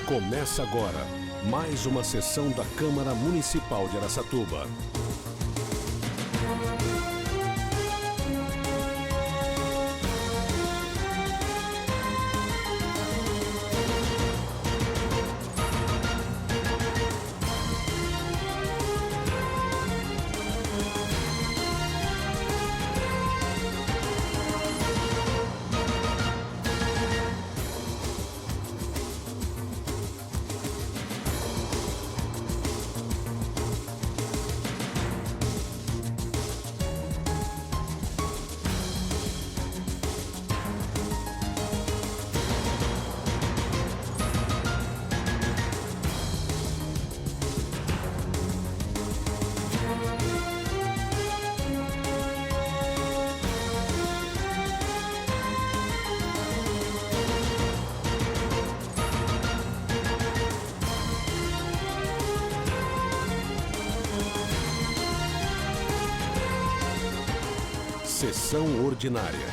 Começa agora mais uma sessão da Câmara Municipal de Araçatuba. Sessão ordinária.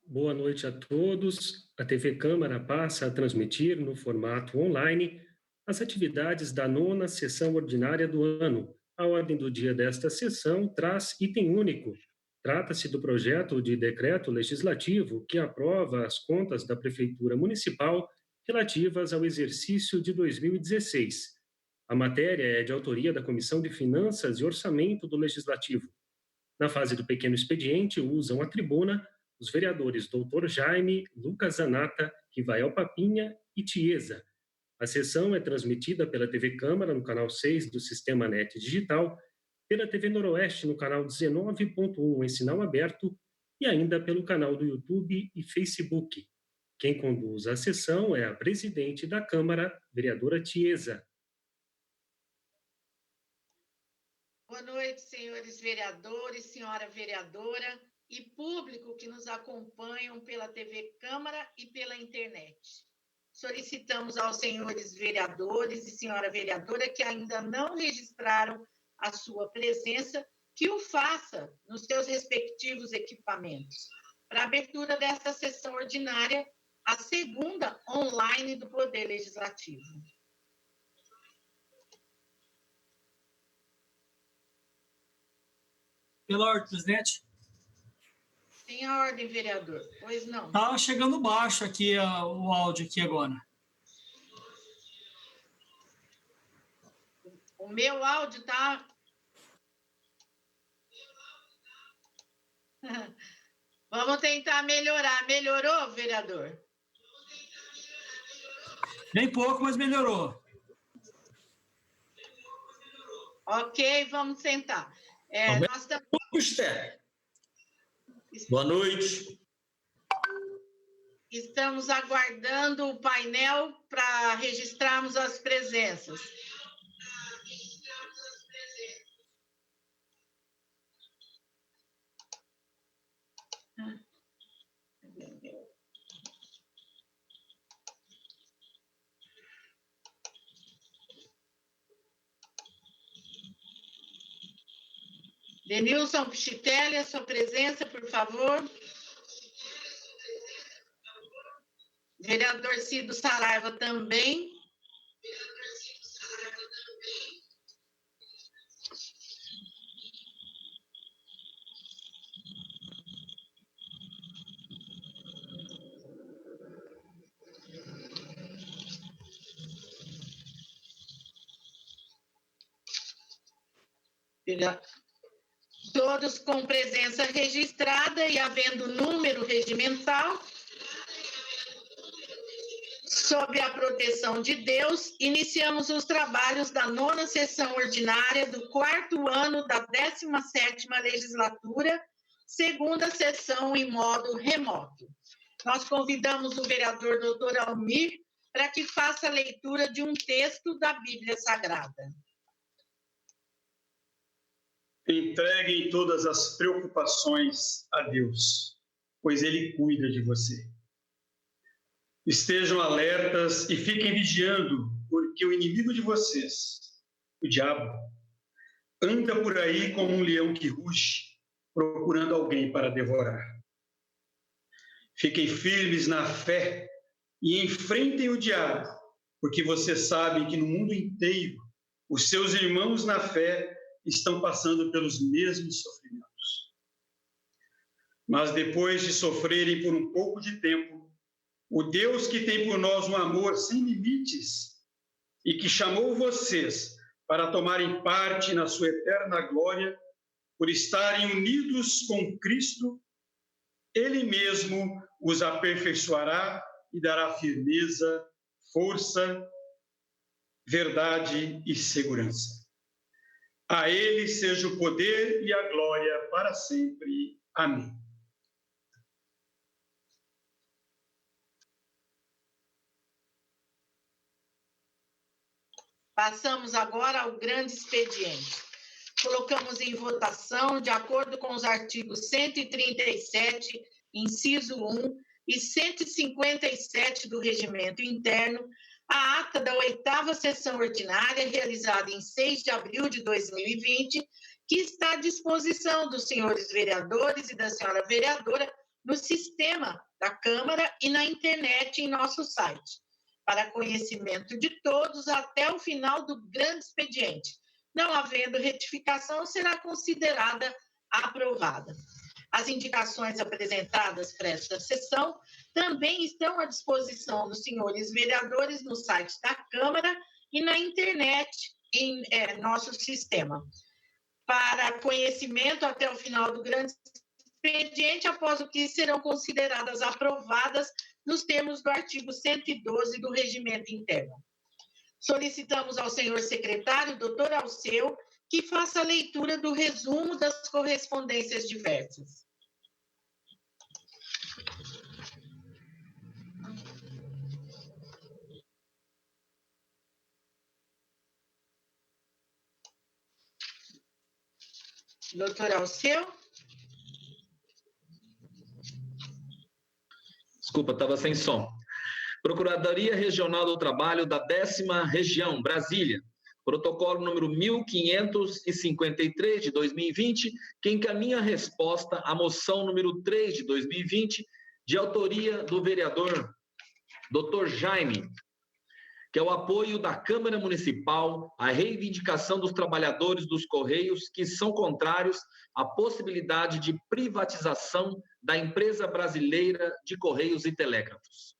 Boa noite a todos. A TV Câmara passa a transmitir no formato online as atividades da 9ª sessão ordinária do ano. A ordem do dia desta sessão traz item único. Trata-se do projeto de decreto legislativo que aprova as contas da Prefeitura Municipal relativas ao exercício de 2016. A matéria é de autoria da Comissão de Finanças e Orçamento do Legislativo. Na fase do pequeno expediente, usam a tribuna os vereadores Dr. Jaime, Lucas Zanata, Rivael Papinha e Tiesa. A sessão é transmitida pela TV Câmara no canal 6 do Sistema NET Digital, pela TV Noroeste no canal 19.1 em sinal aberto e ainda pelo canal do YouTube e Facebook. Quem conduz a sessão é a presidente da Câmara, vereadora Tiesa. Boa noite, senhores vereadores, senhora vereadora e público que nos acompanham pela TV Câmara e pela internet. Solicitamos aos senhores vereadores e senhora vereadora que ainda não registraram a sua presença, que o faça nos seus respectivos equipamentos, para a abertura desta sessão ordinária, a segunda online do Poder Legislativo. Pela ordem, presidente. Tem a ordem, vereador. Pois não. Tá chegando baixo aqui o áudio aqui agora. O meu áudio tá... Vamos tentar melhorar. Melhorou, vereador? Nem pouco, mas melhorou. Ok, vamos sentar. Nós estamos... Boa noite. Estamos aguardando o painel para registrarmos as presenças. Denilson Pichitelli, a sua presença, por favor. Vereador Cido Saraiva também. Todos com presença registrada e havendo número regimental, sob a proteção de Deus, iniciamos os trabalhos da 9ª sessão ordinária do 4º ano da 17ª legislatura, segunda sessão em modo remoto. Nós convidamos o vereador Dr. Almir para que faça a leitura de um texto da Bíblia Sagrada. Entreguem todas as preocupações a Deus, pois Ele cuida de você. Estejam alertas e fiquem vigiando, porque o inimigo de vocês, o diabo, anda por aí como um leão que ruge, procurando alguém para devorar. Fiquem firmes na fé e enfrentem o diabo, porque vocês sabem que no mundo inteiro os seus irmãos na fé estão passando pelos mesmos sofrimentos. Mas depois de sofrerem por um pouco de tempo, o Deus que tem por nós um amor sem limites e que chamou vocês para tomarem parte na sua eterna glória, por estarem unidos com Cristo, Ele mesmo os aperfeiçoará e dará firmeza, força, verdade e segurança. A Ele seja o poder e a glória para sempre. Amém. Passamos agora ao grande expediente. Colocamos em votação, de acordo com os artigos 137, inciso 1, e 157 do Regimento Interno, a ata da 8ª sessão ordinária, realizada em 6 de abril de 2020, que está à disposição dos senhores vereadores e da senhora vereadora no sistema da Câmara e na internet em nosso site, para conhecimento de todos até o final do grande expediente. Não havendo retificação, será considerada aprovada. As indicações apresentadas para esta sessão também estão à disposição dos senhores vereadores no site da Câmara e na internet em nosso sistema. Para conhecimento até o final do grande expediente, após o que serão consideradas aprovadas nos termos do artigo 112 do Regimento Interno. Solicitamos ao senhor secretário, doutor Alceu, que faça a leitura do resumo das correspondências diversas. Doutor Alceu? Desculpa, estava sem som. Procuradoria Regional do Trabalho da 10ª Região, Brasília. Protocolo número 1553 de 2020, que encaminha a resposta à moção número 3 de 2020, de autoria do vereador Dr. Jaime, que é o apoio da Câmara Municipal à reivindicação dos trabalhadores dos Correios que são contrários à possibilidade de privatização da empresa brasileira de Correios e Telégrafos.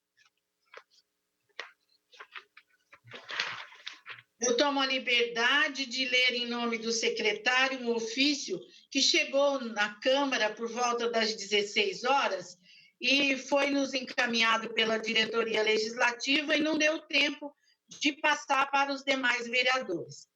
Eu tomo a liberdade de ler em nome do secretário um ofício que chegou na Câmara por volta das 16 horas e foi nos encaminhado pela diretoria legislativa e não deu tempo de passar para os demais vereadores.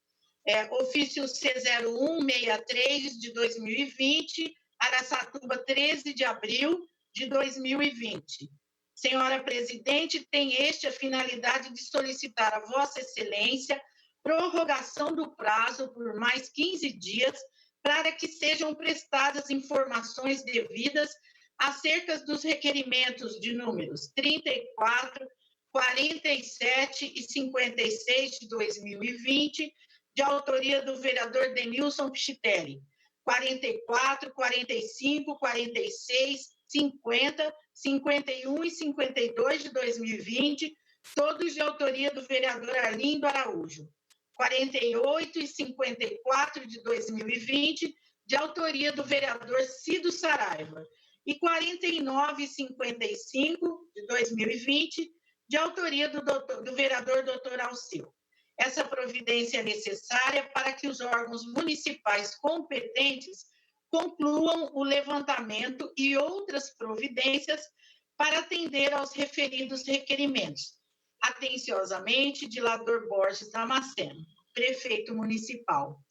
Ofício C0163 de 2020, Araçatuba, 13 de abril de 2020. Senhora Presidente, tem a finalidade de solicitar a Vossa Excelência prorrogação do prazo por mais 15 dias para que sejam prestadas informações devidas acerca dos requerimentos de números 34, 47 e 56 de 2020, de autoria do vereador Denilson Pichitelli, 44, 45, 46, 50, 51 e 52 de 2020, todos de autoria do vereador Arlindo Araújo, 48 e 54 de 2020, de autoria do vereador Cido Saraiva, e 49 e 55 de 2020, de autoria do vereador Dr. Alceu. Essa providência é necessária para que os órgãos municipais competentes concluam o levantamento e outras providências para atender aos referidos requerimentos. Atenciosamente, Dilador Borges Damasceno, prefeito municipal.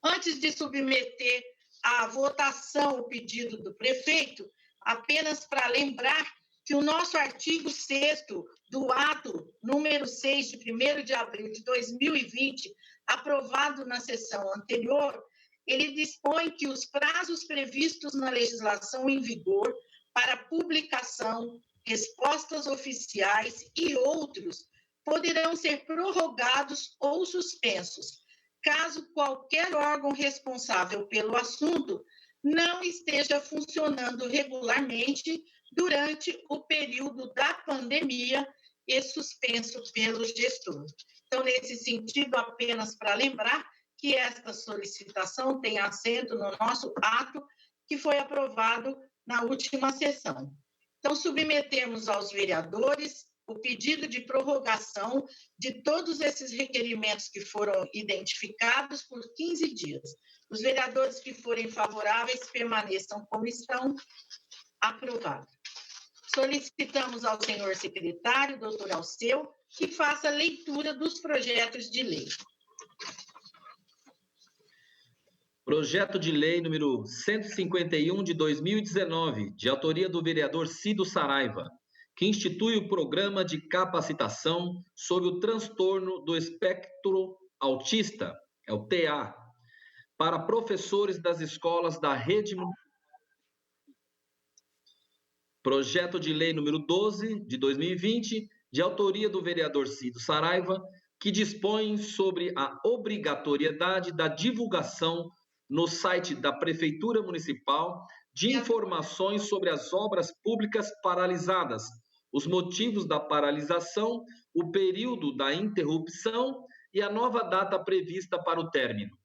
Antes de submeter à votação o pedido do prefeito, apenas para lembrar que o nosso artigo 6º do ato número 6, de 1º de abril de 2020, aprovado na sessão anterior, ele dispõe que os prazos previstos na legislação em vigor para publicação, respostas oficiais e outros poderão ser prorrogados ou suspensos, caso qualquer órgão responsável pelo assunto não esteja funcionando regularmente durante o período da pandemia e suspenso pelo gestor. Então, nesse sentido, apenas para lembrar que esta solicitação tem assento no nosso ato que foi aprovado na última sessão. Então, submetemos aos vereadores o pedido de prorrogação de todos esses requerimentos que foram identificados por 15 dias. Os vereadores que forem favoráveis permaneçam como estão. Aprovado. Solicitamos ao senhor secretário, doutor Alceu, que faça a leitura dos projetos de lei. Projeto de lei número 151 de 2019, de autoria do vereador Cido Saraiva, que institui o Programa de Capacitação sobre o Transtorno do Espectro Autista, é o TA, para professores das escolas da rede. Projeto de lei número 12 de 2020, de autoria do vereador Cido Saraiva, que dispõe sobre a obrigatoriedade da divulgação no site da Prefeitura Municipal de informações sobre as obras públicas paralisadas, os motivos da paralisação, o período da interrupção e a nova data prevista para o término.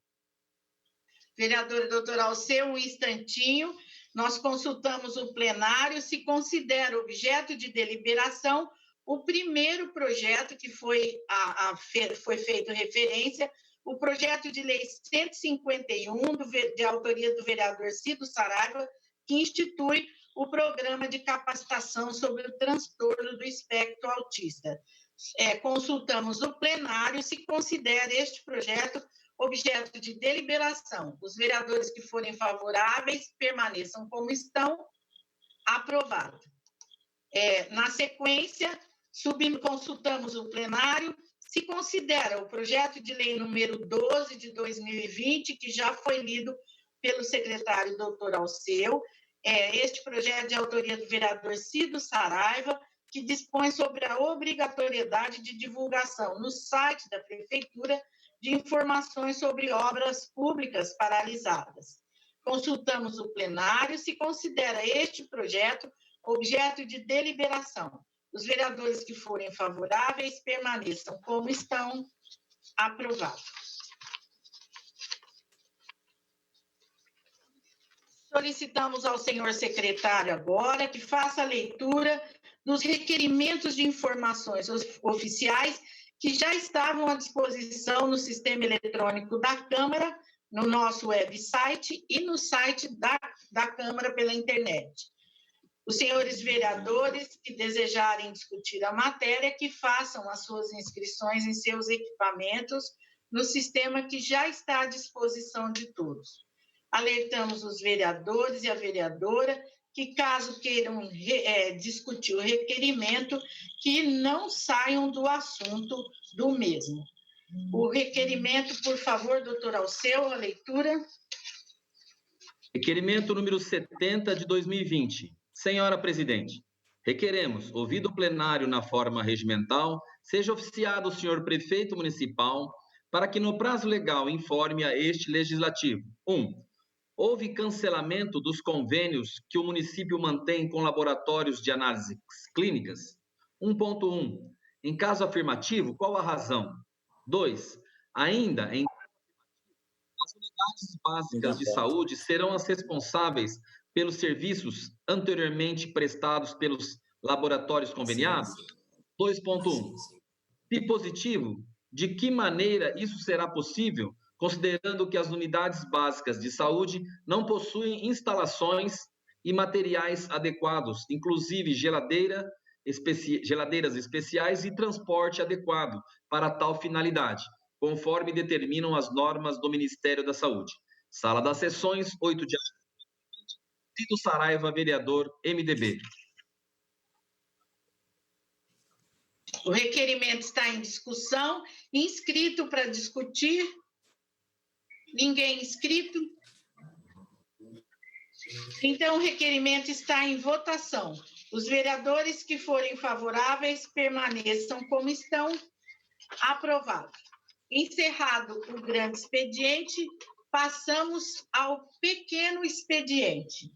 Vereador doutor Alceu, um instantinho. Nós consultamos o plenário, se considera objeto de deliberação o primeiro projeto que foi feito referência, o projeto de lei 151, de autoria do vereador Cido Saraiva, que institui o programa de capacitação sobre o transtorno do espectro autista. Consultamos o plenário, se considera este projeto objeto de deliberação. Os vereadores que forem favoráveis permaneçam como estão. Aprovado. Na sequência, consultamos o plenário, se considera o projeto de lei número 12 de 2020, que já foi lido pelo secretário doutor Alceu. Este projeto é de autoria do vereador Cido Saraiva, que dispõe sobre a obrigatoriedade de divulgação no site da Prefeitura de informações sobre obras públicas paralisadas. Consultamos o plenário, se considera este projeto objeto de deliberação. Os vereadores que forem favoráveis permaneçam como estão. Aprovado. Solicitamos ao senhor secretário agora que faça a leitura dos requerimentos de informações oficiais que já estavam à disposição no sistema eletrônico da Câmara, no nosso website e no site da Câmara pela internet. Os senhores vereadores que desejarem discutir a matéria, que façam as suas inscrições em seus equipamentos no sistema que já está à disposição de todos. Alertamos os vereadores e a vereadora que, caso queiram discutir o requerimento, que não saiam do assunto do mesmo. O requerimento, por favor, doutor Alceu, a leitura. Requerimento número 70 de 2020. Senhora Presidente, requeremos, ouvido o plenário na forma regimental, seja oficiado o senhor Prefeito Municipal para que no prazo legal informe a este Legislativo. 1. Houve cancelamento dos convênios que o município mantém com laboratórios de análises clínicas? 1.1. Em caso afirmativo, qual a razão? 2. Ainda, as unidades básicas de saúde serão as responsáveis pelos serviços anteriormente prestados pelos laboratórios conveniados? 2.1. Se positivo, de que maneira isso será possível, considerando que as unidades básicas de saúde não possuem instalações e materiais adequados, inclusive geladeiras especiais e transporte adequado para tal finalidade, conforme determinam as normas do Ministério da Saúde. Sala das Sessões, 8 de agosto. Cido Saraiva, vereador, MDB. O requerimento está em discussão. Inscrito para discutir? Ninguém inscrito? Então, o requerimento está em votação. Os vereadores que forem favoráveis permaneçam como estão. Aprovado. Encerrado o grande expediente, Passamos ao pequeno expediente.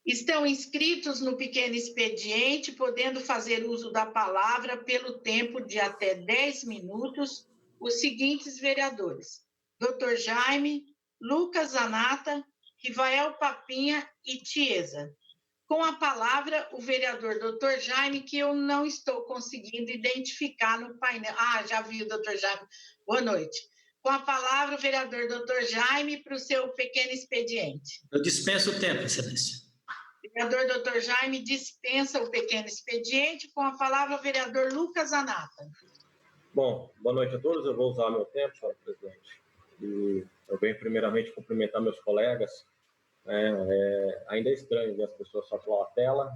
Estão inscritos no pequeno expediente, podendo fazer uso da palavra pelo tempo de até 10 minutos, os seguintes vereadores: Dr. Jaime, Lucas Zanata, Rivael Papinha e Tiesa. Com a palavra, o vereador Dr. Jaime, que eu não estou conseguindo identificar no painel. Ah, já vi o Dr. Jaime. Boa noite. Com a palavra, o vereador Dr. Jaime para o seu pequeno expediente. Eu dispenso o tempo, Excelência. Vereador Dr. Jaime dispensa o pequeno expediente. Com a palavra, o vereador Lucas Zanata. Bom, boa noite a todos. Eu vou usar meu tempo, senhora presidente. E eu venho primeiramente cumprimentar meus colegas. Ainda é estranho ver as pessoas só pela tela,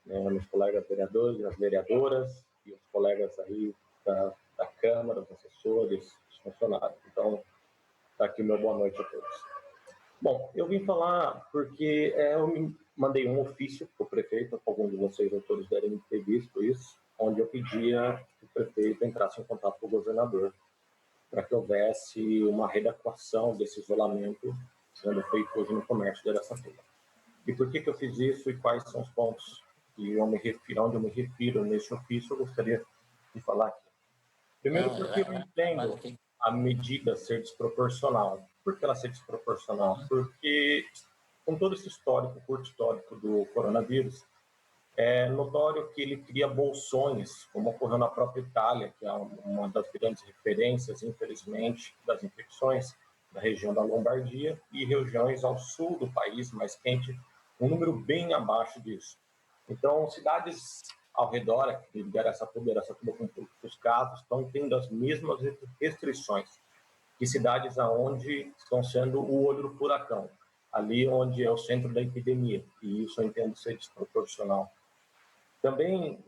meus colegas vereadores, as vereadoras e os colegas aí da Câmara, os assessores, os funcionários. Então, está aqui meu boa noite a todos. Bom, eu vim falar porque eu me mandei um ofício para o prefeito, alguns de vocês, autores, devem ter visto isso, onde eu pedia que o prefeito entrasse em contato com o governador para que houvesse uma readequação desse isolamento sendo feito hoje no comércio de Araçatuba. E por que eu fiz isso e quais são os pontos que eu me refiro, onde eu me refiro nesse ofício, eu gostaria de falar aqui. Primeiro, porque eu entendo a medida ser desproporcional. Por que ela ser desproporcional? Porque, com todo esse histórico, curto histórico do coronavírus, é notório que ele cria bolsões, como ocorreu na própria Itália, que é uma das grandes referências, infelizmente, das infecções da região da Lombardia e regiões ao sul do país, mais quente, um número bem abaixo disso. Então, cidades ao redor aqui de Araçatuba com poucos casos, estão tendo as mesmas restrições que cidades aonde estão sendo o olho do furacão, ali onde é o centro da epidemia, e isso eu entendo ser desproporcional. Também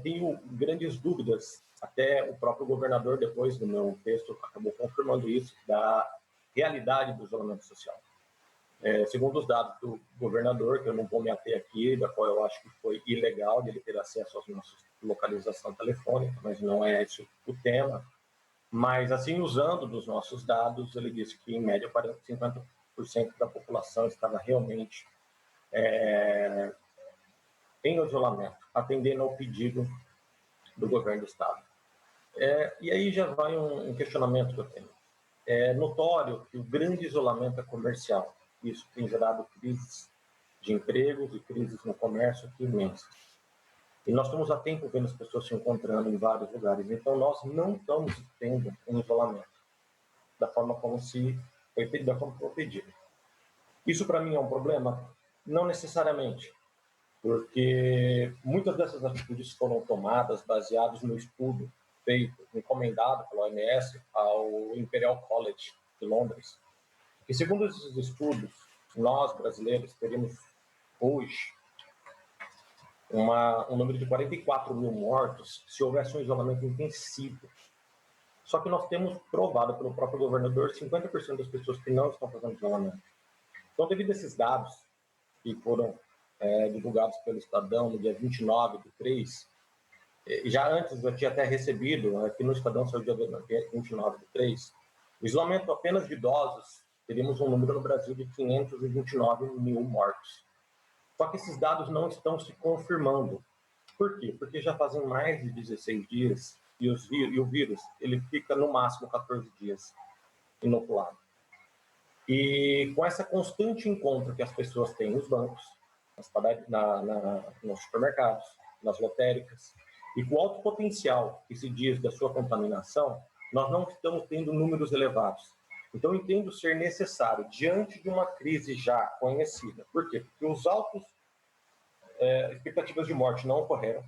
tenho grandes dúvidas, até o próprio governador, depois do meu texto, acabou confirmando isso, da realidade do isolamento social. Segundo os dados do governador, que eu não vou me ater aqui, da qual eu acho que foi ilegal de ele ter acesso às nossas localização telefônica, mas não é esse o tema. Mas, assim, usando dos nossos dados, ele disse que, em média, 50% da população estava realmente em isolamento, atendendo ao pedido do governo do Estado. E aí já vai um questionamento que eu tenho. É notório que o grande isolamento é comercial. Isso tem gerado crises de empregos e crises no comércio aqui imensas. E nós estamos há tempo vendo as pessoas se encontrando em vários lugares. Então, nós não estamos tendo um isolamento da forma como foi pedido. Isso, para mim, é um problema? Não necessariamente, porque muitas dessas atitudes foram tomadas baseadas no estudo feito, encomendado pela OMS ao Imperial College de Londres. E segundo esses estudos, nós, brasileiros, teríamos hoje um número de 44 mil mortos se houvesse um isolamento intensivo. Só que nós temos provado pelo próprio governador 50% das pessoas que não estão fazendo isolamento. Então, devido a esses dados que foram divulgados pelo Estadão no dia 29/3, já antes eu tinha até recebido, aqui no Estadão saiu dia 29/3, o isolamento apenas de idosos, teríamos um número no Brasil de 529 mil mortos. Só que esses dados não estão se confirmando. Por quê? Porque já fazem mais de 16 dias e o vírus ele fica no máximo 14 dias inoculado. E com essa constante encontro que as pessoas têm nos bancos, nos supermercados, nas lotéricas, e com o alto potencial que se diz da sua contaminação, nós não estamos tendo números elevados. Então, entendo ser necessário, diante de uma crise já conhecida. Por quê? Porque os altos expectativas de morte não ocorreram,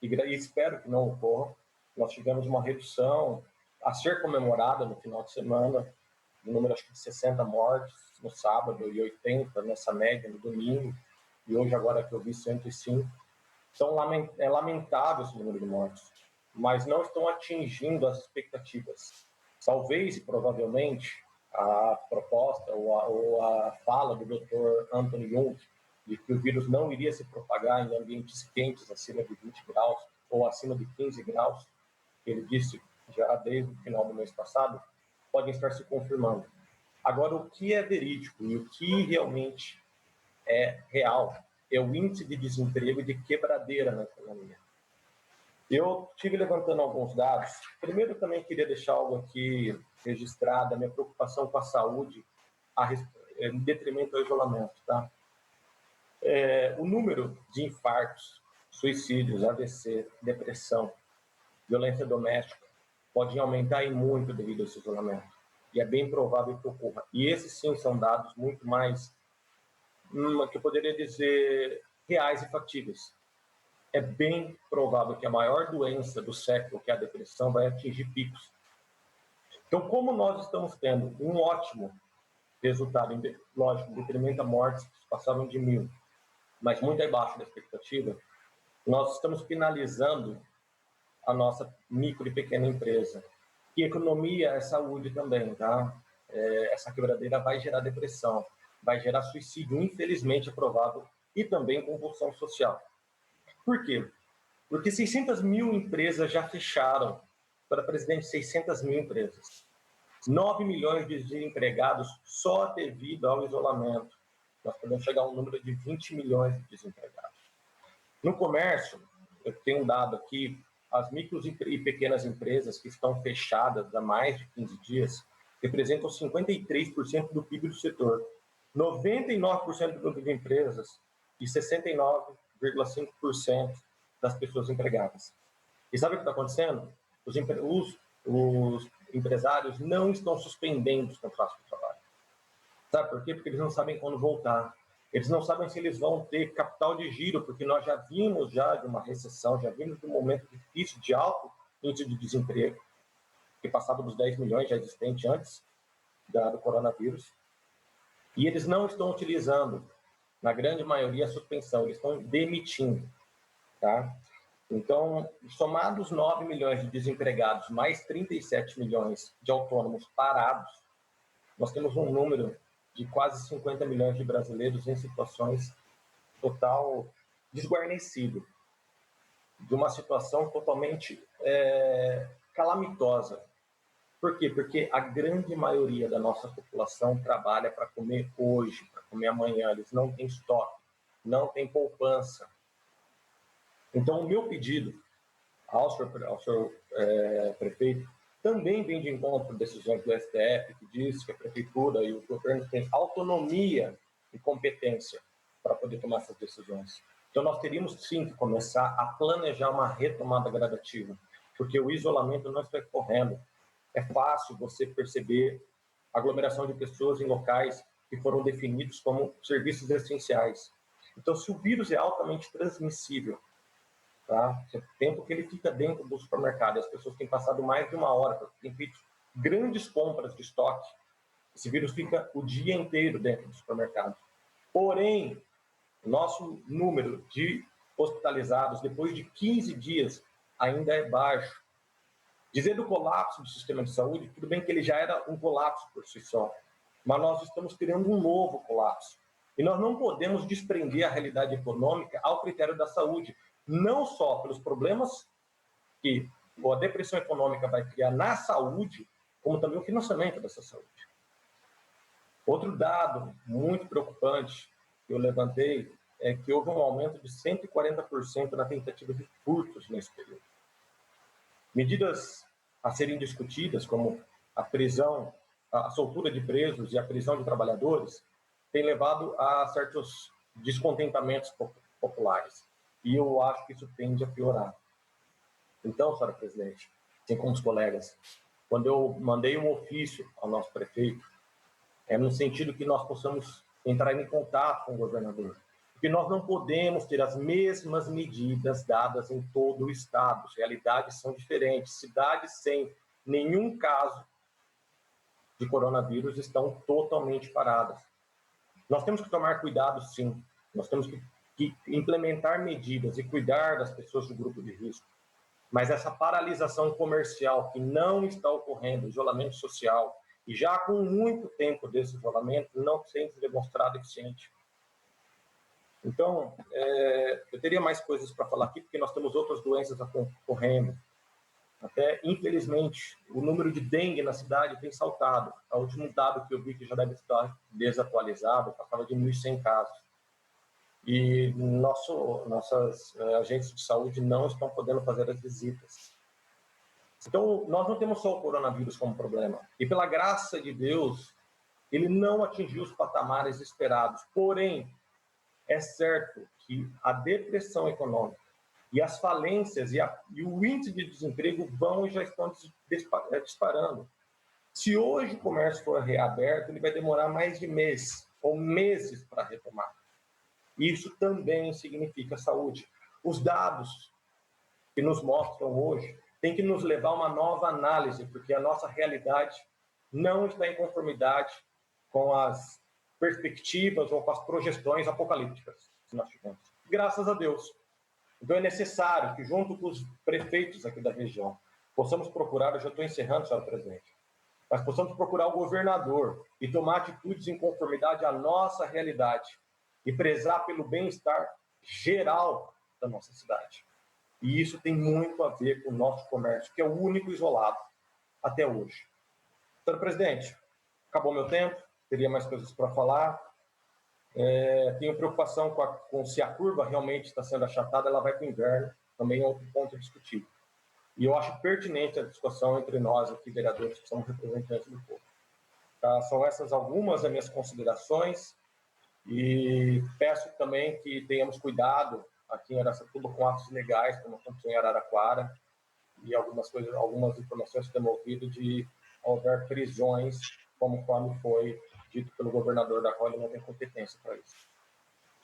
e espero que não ocorram. Nós tivemos uma redução a ser comemorada no final de semana, no número acho que de 60 mortes no sábado e 80 nessa média no domingo, e hoje agora que eu vi 105. Então, é lamentável esse número de mortes, mas não estão atingindo as expectativas. Talvez e provavelmente a proposta ou a fala do Dr. Anthony Jung de que o vírus não iria se propagar em ambientes quentes acima de 20 graus ou acima de 15 graus, ele disse já desde o final do mês passado, podem estar se confirmando. Agora, o que é verídico e o que realmente é real é o índice de desemprego e de quebradeira na economia. Eu estive levantando alguns dados. Primeiro, também queria deixar algo aqui registrado, a minha preocupação com a saúde em detrimento ao isolamento. Tá? O número de infartos, suicídios, AVC, depressão, violência doméstica, pode aumentar em muito devido a esse isolamento. E é bem provável que ocorra. E esses, sim, são dados muito mais, que eu poderia dizer, reais e factíveis. É bem provável que a maior doença do século, que é a depressão, vai atingir picos. Então, como nós estamos tendo um ótimo resultado, lógico, em detrimento a mortes que passaram de 1.000, mas muito abaixo da expectativa, nós estamos penalizando a nossa micro e pequena empresa. E economia é saúde também, tá? Essa quebradeira vai gerar depressão, vai gerar suicídio, infelizmente é provável, e também convulsão social. Por quê? Porque 600 mil empresas já fecharam, para presidente, 600 mil empresas. 9 milhões de desempregados só devido ao isolamento. Nós podemos chegar a um número de 20 milhões de desempregados. No comércio, eu tenho um dado aqui, as micros e pequenas empresas que estão fechadas há mais de 15 dias representam 53% do PIB do setor, 99% do número de empresas e 69,5% das pessoas empregadas. E sabe o que está acontecendo? Os empresários não estão suspendendo os contratos de trabalho. Sabe por quê? Porque eles não sabem quando voltar. Eles não sabem se eles vão ter capital de giro, porque nós já vimos de uma recessão, já vimos de um momento difícil de alto índice de desemprego, que passava dos 10 milhões já existente antes do coronavírus. E eles não estão utilizando, na grande maioria, a suspensão, eles estão demitindo. Tá? Então, somados 9 milhões de desempregados, mais 37 milhões de autônomos parados, nós temos um número de quase 50 milhões de brasileiros em situações total desguarnecido, de uma situação totalmente calamitosa. Por quê? Porque a grande maioria da nossa população trabalha para comer hoje, para comer amanhã. Eles não têm estoque, não têm poupança. Então, o meu pedido ao senhor prefeito também vem de encontro decisões do STF, que diz que a prefeitura e o governo têm autonomia e competência para poder tomar essas decisões. Então, nós teríamos, sim, que começar a planejar uma retomada gradativa, porque o isolamento não está ocorrendo. É fácil você perceber aglomeração de pessoas em locais que foram definidos como serviços essenciais. Então, se o vírus é altamente transmissível, tá? O tempo que ele fica dentro do supermercado, as pessoas têm passado mais de uma hora, têm feito grandes compras de estoque, esse vírus fica o dia inteiro dentro do supermercado. Porém, o nosso número de hospitalizados depois de 15 dias ainda é baixo. Dizer do colapso do sistema de saúde, tudo bem que ele já era um colapso por si só, mas nós estamos criando um novo colapso. E nós não podemos desprender a realidade econômica ao critério da saúde, não só pelos problemas que a depressão econômica vai criar na saúde, como também o financiamento dessa saúde. Outro dado muito preocupante que eu levantei é que houve um aumento de 140% na tentativa de furtos nesse período. Medidas a serem discutidas, como a prisão, a soltura de presos e a prisão de trabalhadores, têm levado a certos descontentamentos populares. E eu acho que isso tende a piorar. Então, senhora presidente, assim como os colegas, quando eu mandei um ofício ao nosso prefeito, é no sentido que nós possamos entrar em contato com o governador, porque nós não podemos ter as mesmas medidas dadas em todo o estado. As realidades são diferentes. Cidades sem nenhum caso de coronavírus estão totalmente paradas. Nós temos que tomar cuidado, sim. Nós temos que implementar medidas e cuidar das pessoas do grupo de risco. Mas essa paralisação comercial que não está ocorrendo, isolamento social, e já com muito tempo desse isolamento, não tem se demonstrado eficiente. Então, eu teria mais coisas para falar aqui, porque nós temos outras doenças ocorrendo. Até, infelizmente, o número de dengue na cidade tem saltado. O último dado que eu vi, que já deve estar desatualizado, passava de 1.100 casos. E nossas agências de saúde não estão podendo fazer as visitas. Então, nós não temos só o coronavírus como problema. E pela graça de Deus, ele não atingiu os patamares esperados. Porém, é certo que a depressão econômica e as falências e o índice de desemprego vão e já estão disparando. Se hoje o comércio for reaberto, ele vai demorar mais de mês ou meses para retomar. Isso também significa saúde. Os dados que nos mostram hoje têm que nos levar a uma nova análise, porque a nossa realidade não está em conformidade com as perspectivas ou com as projeções apocalípticas que nós tivemos. Graças a Deus. Então é necessário que, junto com os prefeitos aqui da região, possamos procurar, eu já estou encerrando, senhora presidente, mas possamos procurar o governador e tomar atitudes em conformidade à nossa realidade e prezar pelo bem-estar geral da nossa cidade. E isso tem muito a ver com o nosso comércio, que é o único isolado até hoje. Senhor presidente, acabou meu tempo, teria mais coisas para falar. Tenho preocupação com se a curva realmente está sendo achatada, ela vai para o inverno, também é outro ponto discutível. E eu acho pertinente a discussão entre nós aqui, vereadores, que somos representantes do povo. Tá? São essas algumas das minhas considerações e peço também que tenhamos cuidado aqui em Araçatuba com atos legais, como aconteceu em Araraquara, e algumas informações que temos ouvido de houver prisões, conforme foi dito pelo governador, da qual ele não tem competência para isso.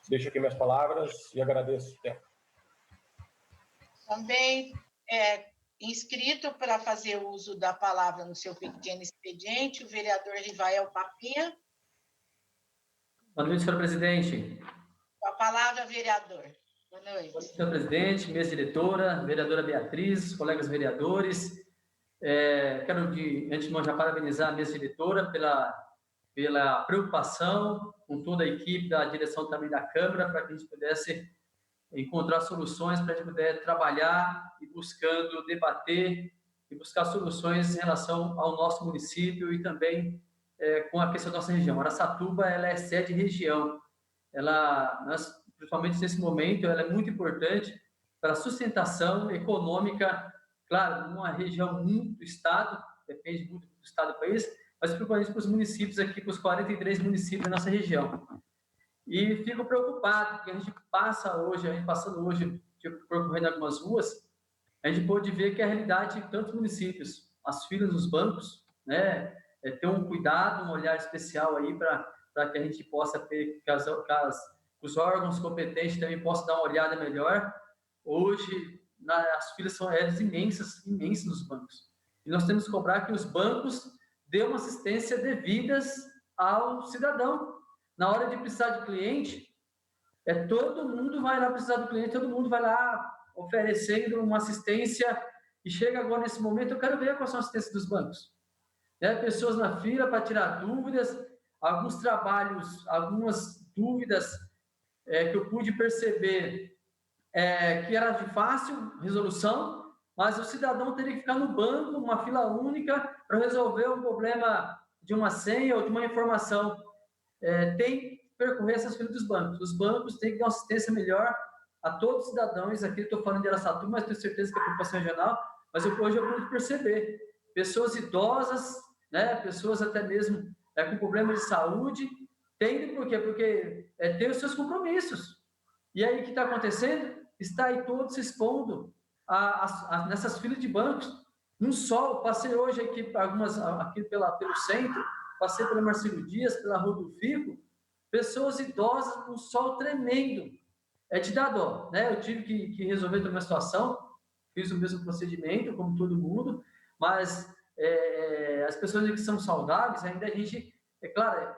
Deixo aqui minhas palavras e agradeço o tempo. Também inscrito para fazer uso da palavra no seu pequeno expediente, o vereador Rivael Papinha. Boa noite, senhor presidente. Com a palavra, vereador. Boa noite. Boa noite, senhor presidente, mesa diretora, vereadora Beatriz, colegas vereadores. Quero, antes de mais, já parabenizar a mesa diretora pela preocupação com toda a equipe da direção também da Câmara, para que a gente pudesse encontrar soluções, para a gente poder trabalhar e buscando debater e buscar soluções em relação ao nosso município e também com a questão da nossa região. Araçatuba, ela é sede região. Principalmente nesse momento, ela é muito importante para a sustentação econômica, claro, numa região muito do Estado, depende muito do Estado do país, mas principalmente para os municípios aqui, para os 43 municípios da nossa região. E fico preocupado, porque a gente passando hoje, percorrendo algumas ruas, a gente pôde ver que a realidade de tantos municípios, as filas nos bancos, né, ter um cuidado, um olhar especial aí para que a gente possa ter, que os órgãos competentes também possam dar uma olhada melhor. Hoje, as filas são imensas nos bancos. E nós temos que cobrar que os bancos dê uma assistência devida ao cidadão. Na hora de precisar de cliente, todo mundo vai lá precisar do cliente, todo mundo vai lá oferecendo uma assistência, e chega agora nesse momento, eu quero ver qual são a assistência dos bancos. Pessoas na fila para tirar dúvidas, alguns trabalhos, algumas dúvidas que eu pude perceber que era de fácil resolução, mas o cidadão teria que ficar no banco, uma fila única, para resolver um problema de uma senha ou de uma informação. Tem que percorrer essas filas dos bancos. Os bancos têm que dar uma assistência melhor a todos os cidadãos. Aqui estou falando de Araçatuba, mas tenho certeza que é a população regional. Mas hoje eu pude perceber pessoas idosas, né, pessoas até mesmo com problemas de saúde, por quê? Porque tem os seus compromissos. E aí o que está acontecendo? Está aí todos se expondo nessas filas de bancos, no sol. Passei hoje aqui pelo centro, passei pela Marcelo Dias, pela Rua do Fico, pessoas idosas no sol tremendo. De dar dó, né? Eu tive que resolver toda uma situação, fiz o mesmo procedimento, como todo mundo, mas as pessoas que são saudáveis, ainda a gente, claro,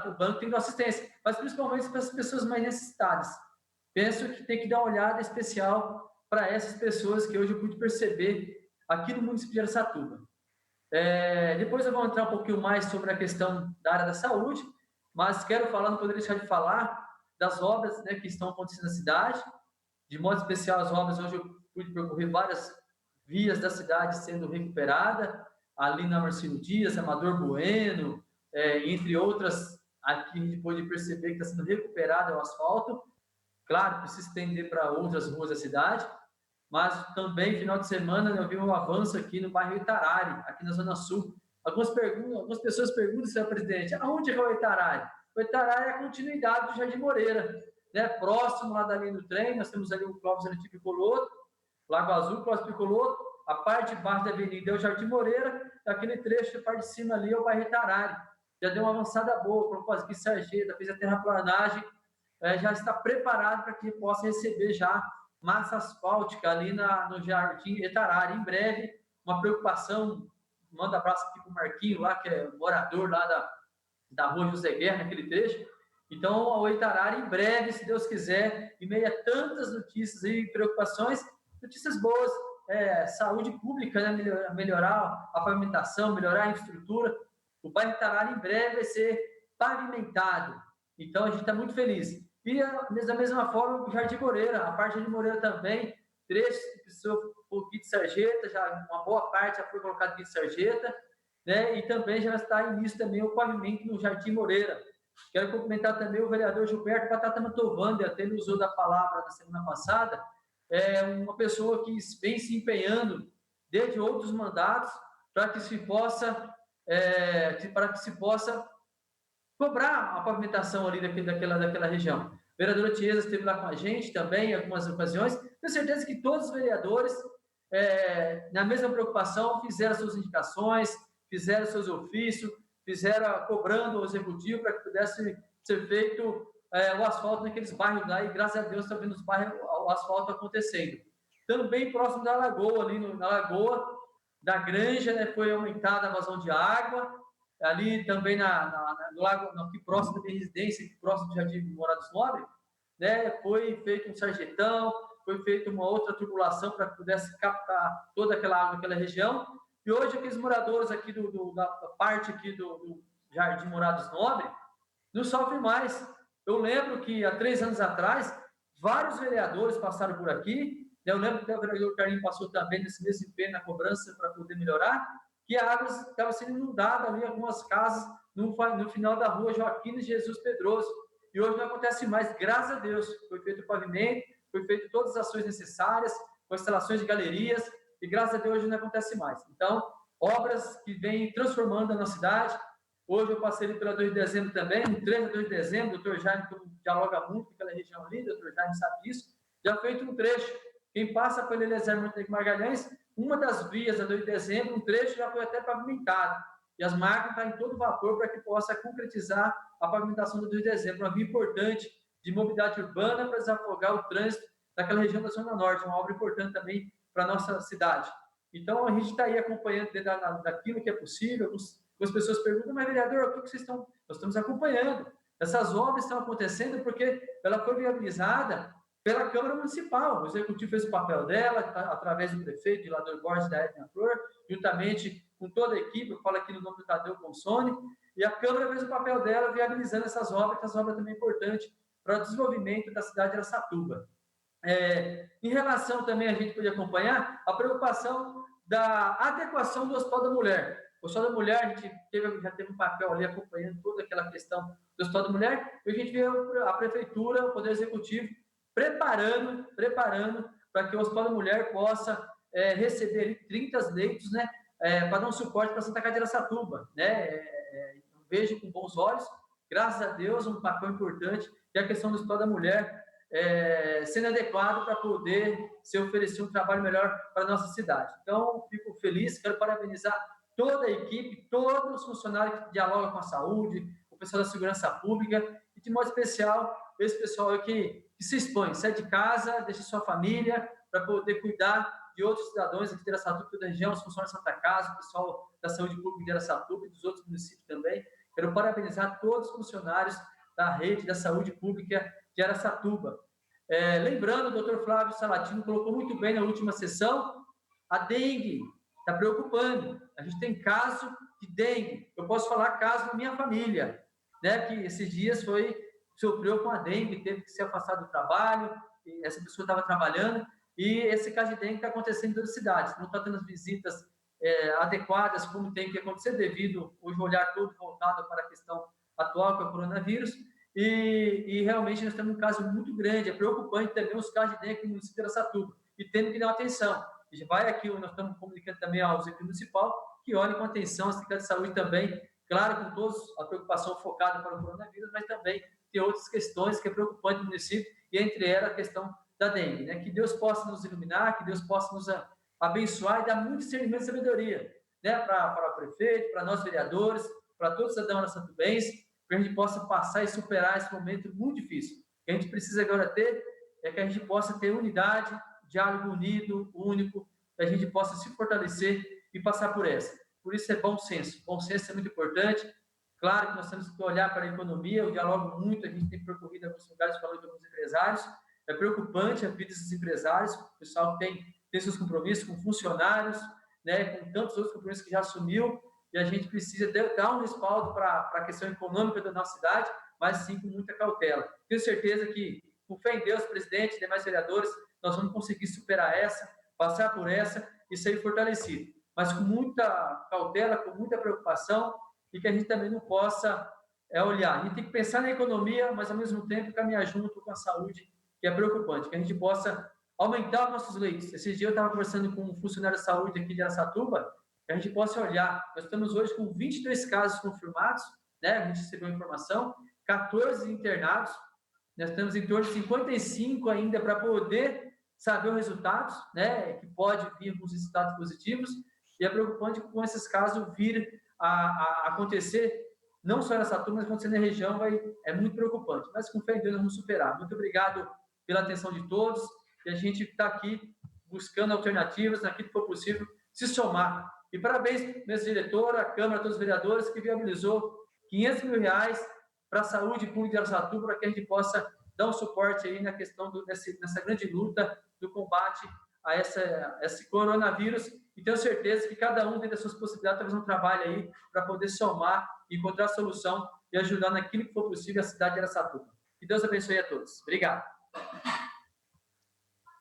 o banco tem que dar assistência, mas principalmente para as pessoas mais necessitadas. Penso que tem que dar uma olhada especial para essas pessoas que hoje eu pude perceber aqui no município de Araçatuba. Depois eu vou entrar um pouquinho mais sobre a questão da área da saúde, mas quero falar, não poderia deixar de falar das obras, né, que estão acontecendo na cidade. De modo especial, as obras, hoje eu pude percorrer várias vias da cidade sendo recuperada, ali na Marcelo Dias, Amador Bueno, entre outras, aqui a gente pôde perceber que está sendo recuperado o asfalto. Claro, precisa estender para outras ruas da cidade, mas também, final de semana, eu vi um avanço aqui no bairro Itarari, aqui na Zona Sul. Algumas pessoas perguntam, senhor presidente, aonde é o Itarari? O Itarari é a continuidade do Jardim Moreira, né? Próximo lá da linha do trem, nós temos ali o Clóvis Antigo Picoloto, Lago Azul, Clóvis Picoloto, a parte de baixo da avenida é o Jardim Moreira, aquele trecho, a parte de cima ali é o bairro Itarari. Já deu uma avançada boa, colocou aqui sarjeta, fez a terraplanagem, já está preparado para que possa receber já massa asfáltica ali no Jardim Itarari. Em breve, uma preocupação, manda abraço aqui para o Marquinho lá, que é morador lá da rua José Guerra, naquele trecho. Então, o Itarari, em breve, se Deus quiser, em meio a tantas notícias e preocupações, notícias boas, saúde pública, né? Melhorar a pavimentação, melhorar a infraestrutura. O bairro Itarari, em breve, vai ser pavimentado. Então, a gente está muito feliz. E, da mesma forma, o Jardim Moreira, a parte de Moreira também, trechos que precisou um pouquinho de sarjeta, já uma boa parte já foi colocada aqui de sarjeta, né? E também já está em início também o pavimento no Jardim Moreira. Quero cumprimentar também o vereador Gilberto Batata Mantovani, até ele usou da palavra na semana passada, uma pessoa que vem se empenhando desde outros mandatos para que se possa cobrar a pavimentação ali daquela região. A vereadora Tiesa esteve lá com a gente também em algumas ocasiões. Tenho certeza que todos os vereadores, na mesma preocupação, fizeram suas indicações, fizeram seus ofícios, fizeram cobrando o executivo para que pudesse ser feito o asfalto naqueles bairros lá, e graças a Deus está vendo os bairros, o asfalto acontecendo. Também próximo da Lagoa, ali na Lagoa da Granja, né, foi aumentada a vazão de água. Ali também no lago, aqui próximo da minha residência, aqui próximo do Jardim Morados Nobre, né, foi feito um sarjetão, foi feita uma outra tubulação para que pudesse captar toda aquela água naquela região. E hoje aqueles moradores aqui da parte aqui do Jardim Morados Nobre não sofrem mais. Eu lembro que há 3 anos atrás, vários vereadores passaram por aqui, né? Eu lembro que o vereador Carlinhos passou também nesse mesmo empenho na cobrança para poder melhorar, que a água estava sendo inundada ali em algumas casas no final da rua Joaquim Jesus Pedroso. E hoje não acontece mais, graças a Deus. Foi feito o pavimento, foi feito todas as ações necessárias, constelações de galerias, e graças a Deus hoje não acontece mais. Então, obras que vêm transformando a nossa cidade. Hoje eu passei ali pela 2 de dezembro também, no 3 de 2 de dezembro, o doutor Jaime, que dialoga muito com aquela região ali, o doutor Jaime sabe disso, já feito um trecho. Quem passa pelo Eliezer Montenegro Magalhães, uma das vias da 2 de dezembro, um trecho já foi até pavimentado. E as máquinas estão em todo vapor para que possa concretizar a pavimentação da 2 de dezembro, uma via importante de mobilidade urbana para desafogar o trânsito daquela região da Zona Norte, uma obra importante também para a nossa cidade. Então, a gente está aí acompanhando daquilo que é possível. Algumas pessoas perguntam, mas vereador, o que vocês estão... Nós estamos acompanhando. Essas obras estão acontecendo porque ela foi viabilizada pela Câmara Municipal. O Executivo fez o papel dela, através do prefeito, Dilador Borges, da Edna Flor, juntamente com toda a equipe, eu falo aqui no nome do Tadeu Consone, e a Câmara fez o papel dela, viabilizando essas obras, que essa obra também é importante para o desenvolvimento da cidade de Araçatuba. Em relação também, a gente pode acompanhar a preocupação da adequação do Hospital da Mulher. O Hospital da Mulher, a gente já teve um papel ali acompanhando toda aquela questão do Hospital da Mulher, e a gente vê a Prefeitura, o Poder Executivo, preparando para que o Hospital da Mulher possa receber 30 leitos, né, para dar um suporte para Santa Casa de Araçatuba, né? Vejo com bons olhos, graças a Deus, um papel importante, que é a questão do Hospital da Mulher sendo adequado para poder se oferecer um trabalho melhor para a nossa cidade. Então, fico feliz, quero parabenizar toda a equipe, todos os funcionários que dialogam com a saúde, o pessoal da segurança pública, e de modo especial, esse pessoal que se expõe, sai de casa, deixa sua família, para poder cuidar de outros cidadãos aqui de Araçatuba, da região, os funcionários da Santa Casa, o pessoal da saúde pública de Araçatuba e dos outros municípios também. Quero parabenizar todos os funcionários da rede da saúde pública de Araçatuba. Lembrando, o doutor Flávio Salatino colocou muito bem na última sessão, a dengue está preocupando. A gente tem caso de dengue. Eu posso falar caso na minha família, né, que esses dias sofreu com a dengue, teve que se afastar do trabalho, e essa pessoa estava trabalhando. E esse caso de dengue está acontecendo em todas as cidades, não está tendo as visitas adequadas como tem que acontecer, devido hoje o olhar todo voltado para a questão atual, que é o coronavírus, e realmente nós temos um caso muito grande, é preocupante também os casos de dengue aqui no município de Araçatuba, e temos que dar atenção. Vai aqui, nós estamos comunicando também ao Executivo Municipal, que olhe com atenção a Secretaria de Saúde também, claro, com toda a preocupação focada para o coronavírus, mas também tem outras questões que é preocupante no município, e entre elas a questão da dengue, né? Que Deus possa nos iluminar, que Deus possa nos abençoar e dar muito discernimento e sabedoria, né? Para o prefeito, para nós vereadores, para todos os cidadãos santubenses, para que a gente possa passar e superar esse momento muito difícil. O que a gente precisa agora ter é que a gente possa ter unidade, diálogo unido, único, que a gente possa se fortalecer e passar por essa. Por isso é bom senso. Bom senso é muito importante. Claro que nós temos que olhar para a economia, eu dialogo muito, a gente tem percorrido alguns lugares falando com alguns empresários. É preocupante a vida desses empresários, o pessoal tem seus compromissos com funcionários, né, com tantos outros compromissos que já assumiu, e a gente precisa dar um respaldo para a questão econômica da nossa cidade, mas sim com muita cautela. Tenho certeza que, com fé em Deus, presidente e demais vereadores, nós vamos conseguir superar essa, passar por essa e sair fortalecido. Mas com muita cautela, com muita preocupação, e que a gente também não possa olhar. A gente tem que pensar na economia, mas ao mesmo tempo caminhar junto com a saúde, que é preocupante, que a gente possa aumentar os nossos leitos. Esses dias eu estava conversando com um funcionário de saúde aqui de Araçatuba, que a gente possa olhar. Nós estamos hoje com 22 casos confirmados, né? A gente recebeu a informação, 14 internados, nós temos em torno de 55 ainda para poder saber os resultados, né? Que pode vir com os resultados positivos, e é preocupante com esses casos vir a acontecer, não só nessa turma, mas acontecer na região, é muito preocupante. Mas com fé em Deus nós vamos superar. Muito obrigado pela atenção de todos, e a gente está aqui buscando alternativas, naquilo que for possível, se somar. E parabéns, mesa diretora, a Câmara, todos os vereadores, que viabilizou R$500 mil para a saúde pública de Araçatuba, para que a gente possa dar um suporte aí na questão nessa grande luta do combate a esse coronavírus, e tenho certeza que cada um, dentro das suas possibilidades, está fazendo um trabalho aí para poder somar, encontrar solução e ajudar naquilo que for possível a cidade de Araçatuba. Que Deus abençoe a todos. Obrigado.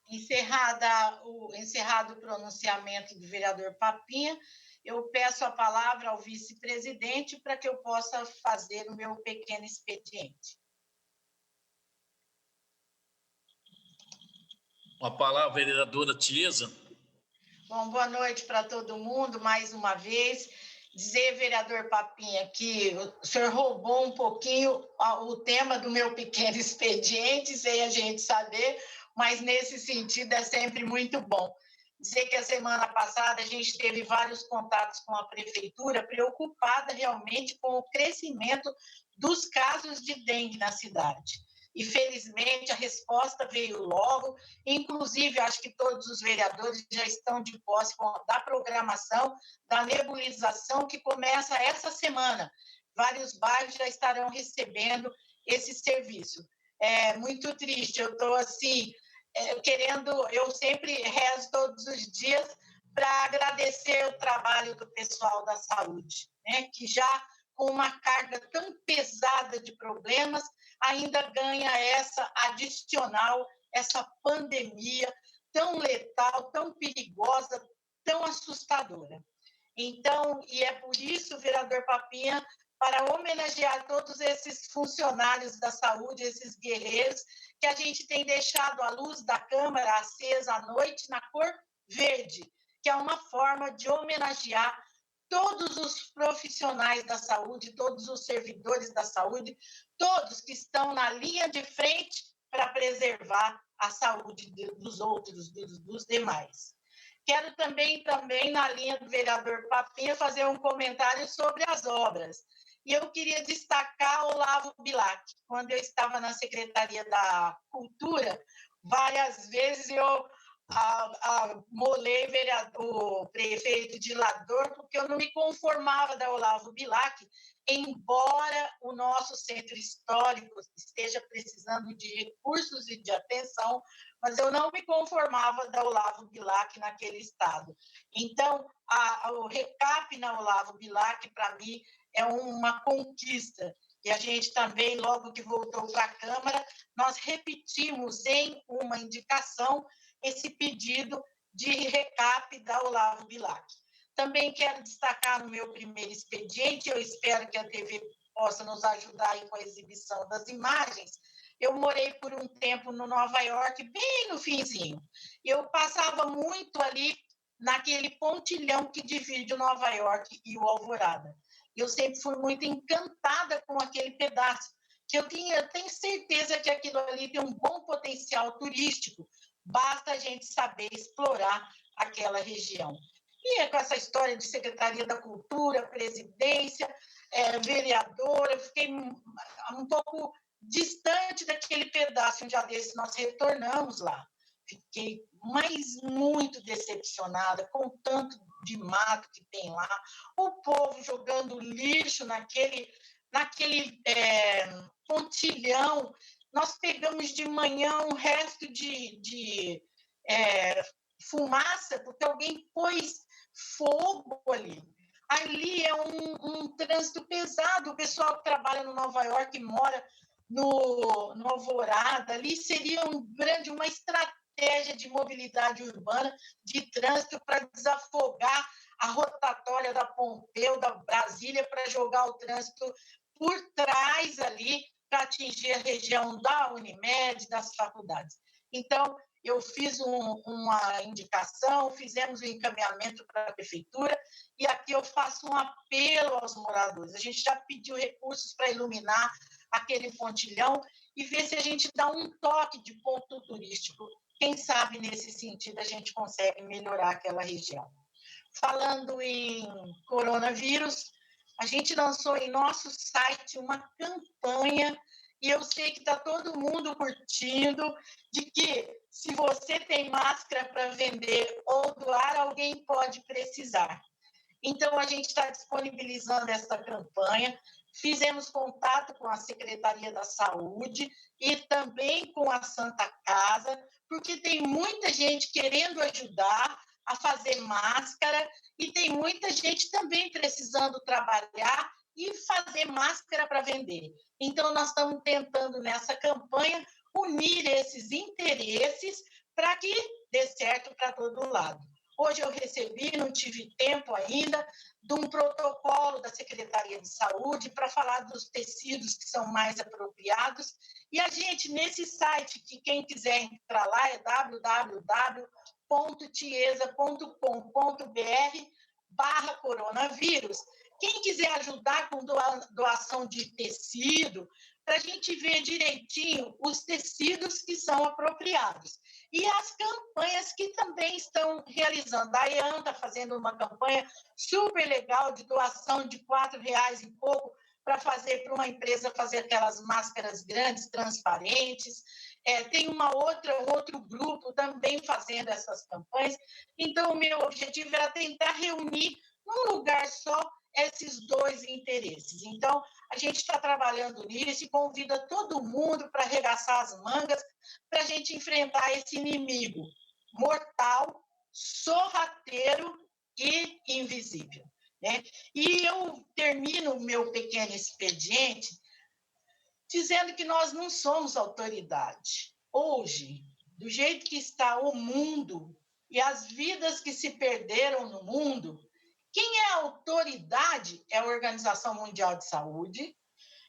Encerrado o pronunciamento do vereador Papinha, eu peço a palavra ao vice-presidente para que eu possa fazer o meu pequeno expediente. Com a palavra, vereadora Tiesa. Bom, boa noite para todo mundo, mais uma vez. Dizer, vereador Papinha, que o senhor roubou um pouquinho o tema do meu pequeno expediente, sem a gente saber, mas nesse sentido é sempre muito bom. Dizer que a semana passada a gente teve vários contatos com a prefeitura, preocupada realmente com o crescimento dos casos de dengue na cidade. E, felizmente, a resposta veio logo, inclusive, acho que todos os vereadores já estão de posse da programação da nebulização que começa essa semana. Vários bairros já estarão recebendo esse serviço. É muito triste, eu estou assim, eu sempre rezo todos os dias para agradecer o trabalho do pessoal da saúde, né, que já com uma carga tão pesada de problemas, ainda ganha essa adicional, essa pandemia tão letal, tão perigosa, tão assustadora. Então, e é por isso, vereador Papinha, para homenagear todos esses funcionários da saúde, esses guerreiros, que a gente tem deixado a luz da Câmara acesa à noite na cor verde, que é uma forma de homenagear todos os profissionais da saúde, todos os servidores da saúde, todos que estão na linha de frente para preservar a saúde dos outros, dos demais. Quero também, na linha do vereador Papinha, fazer um comentário sobre as obras. E eu queria destacar Olavo Bilac. Quando eu estava na Secretaria da Cultura, várias vezes eu molei o prefeito de Lador, porque eu não me conformava da Olavo Bilac, embora o nosso centro histórico esteja precisando de recursos e de atenção, mas eu não me conformava da Olavo Bilac naquele estado. Então, o recap na Olavo Bilac, para mim, é uma conquista. E a gente também, logo que voltou para a Câmara, nós repetimos em uma indicação esse pedido de recap da Olavo Bilac. Também quero destacar no meu primeiro expediente, eu espero que a TV possa nos ajudar aí com a exibição das imagens. Eu morei por um tempo no Nova York, bem no finzinho. Eu passava muito ali naquele pontilhão que divide o Nova York e o Alvorada. Eu sempre fui muito encantada com aquele pedaço, que eu tenho certeza que aquilo ali tem um bom potencial turístico, basta a gente saber explorar aquela região. E é com essa história de Secretaria da Cultura, presidência, vereadora, eu fiquei um pouco distante daquele pedaço. Um dia desse nós retornamos lá. Fiquei muito decepcionada com o tanto de mato que tem lá, o povo jogando lixo naquele pontilhão. Nós pegamos de manhã um resto de fumaça, porque alguém pôs fogo ali. Ali é um trânsito pesado. O pessoal que trabalha no Nova York e mora no Alvorada, ali seria uma estratégia de mobilidade urbana, de trânsito, para desafogar a rotatória da Pompeu, da Brasília, para jogar o trânsito por trás ali, para atingir a região da Unimed, das faculdades. Então, eu fiz uma indicação, fizemos um encaminhamento para a prefeitura, e aqui eu faço um apelo aos moradores. A gente já pediu recursos para iluminar aquele pontilhão e ver se a gente dá um toque de ponto turístico. Quem sabe, nesse sentido, a gente consegue melhorar aquela região. Falando em coronavírus, a gente lançou em nosso site uma campanha, e eu sei que está todo mundo curtindo, de que se você tem máscara para vender ou doar, alguém pode precisar. Então, a gente está disponibilizando essa campanha, fizemos contato com a Secretaria da Saúde e também com a Santa Casa, porque tem muita gente querendo ajudar a fazer máscara e tem muita gente também precisando trabalhar e fazer máscara para vender. Então, nós estamos tentando, nessa campanha, unir esses interesses para que dê certo para todo lado. Hoje eu recebi, não tive tempo ainda, de um protocolo da Secretaria de Saúde para falar dos tecidos que são mais apropriados. E a gente, nesse site, que quem quiser entrar lá é www.tiesa.com.br/coronavírus. Quem quiser ajudar com doação de tecido, para a gente ver direitinho os tecidos que são apropriados. E as campanhas que também estão realizando. A EAN está fazendo uma campanha super legal de doação de R$4 e pouco para uma empresa fazer aquelas máscaras grandes, transparentes. Tem outro grupo também fazendo essas campanhas. Então, o meu objetivo era tentar reunir num lugar só esses dois interesses. Então, a gente está trabalhando nisso e convida todo mundo para arregaçar as mangas para a gente enfrentar esse inimigo mortal, sorrateiro e invisível, né? E eu termino o meu pequeno expediente dizendo que nós não somos autoridade. Hoje, do jeito que está o mundo e as vidas que se perderam no mundo, quem é a autoridade é a Organização Mundial de Saúde,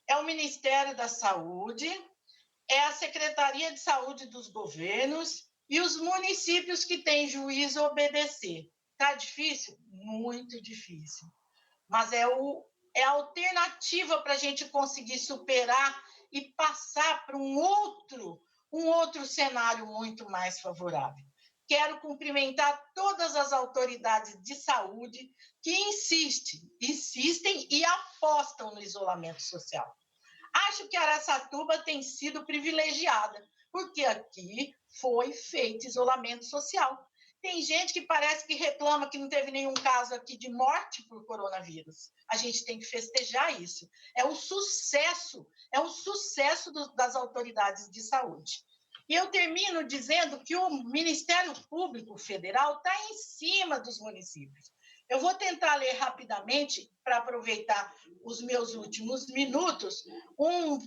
é o Ministério da Saúde, é a Secretaria de Saúde dos governos e os municípios que têm juízo a obedecer. Está difícil? Muito difícil. Mas é a alternativa para a gente conseguir superar e passar para um outro cenário muito mais favorável. Quero cumprimentar todas as autoridades de saúde que insistem e apostam no isolamento social. Acho que Araçatuba tem sido privilegiada, porque aqui foi feito isolamento social. Tem gente que parece que reclama que não teve nenhum caso aqui de morte por coronavírus. A gente tem que festejar isso. É o sucesso das autoridades de saúde. E eu termino dizendo que o Ministério Público Federal está em cima dos municípios. Eu vou tentar ler rapidamente, para aproveitar os meus últimos minutos,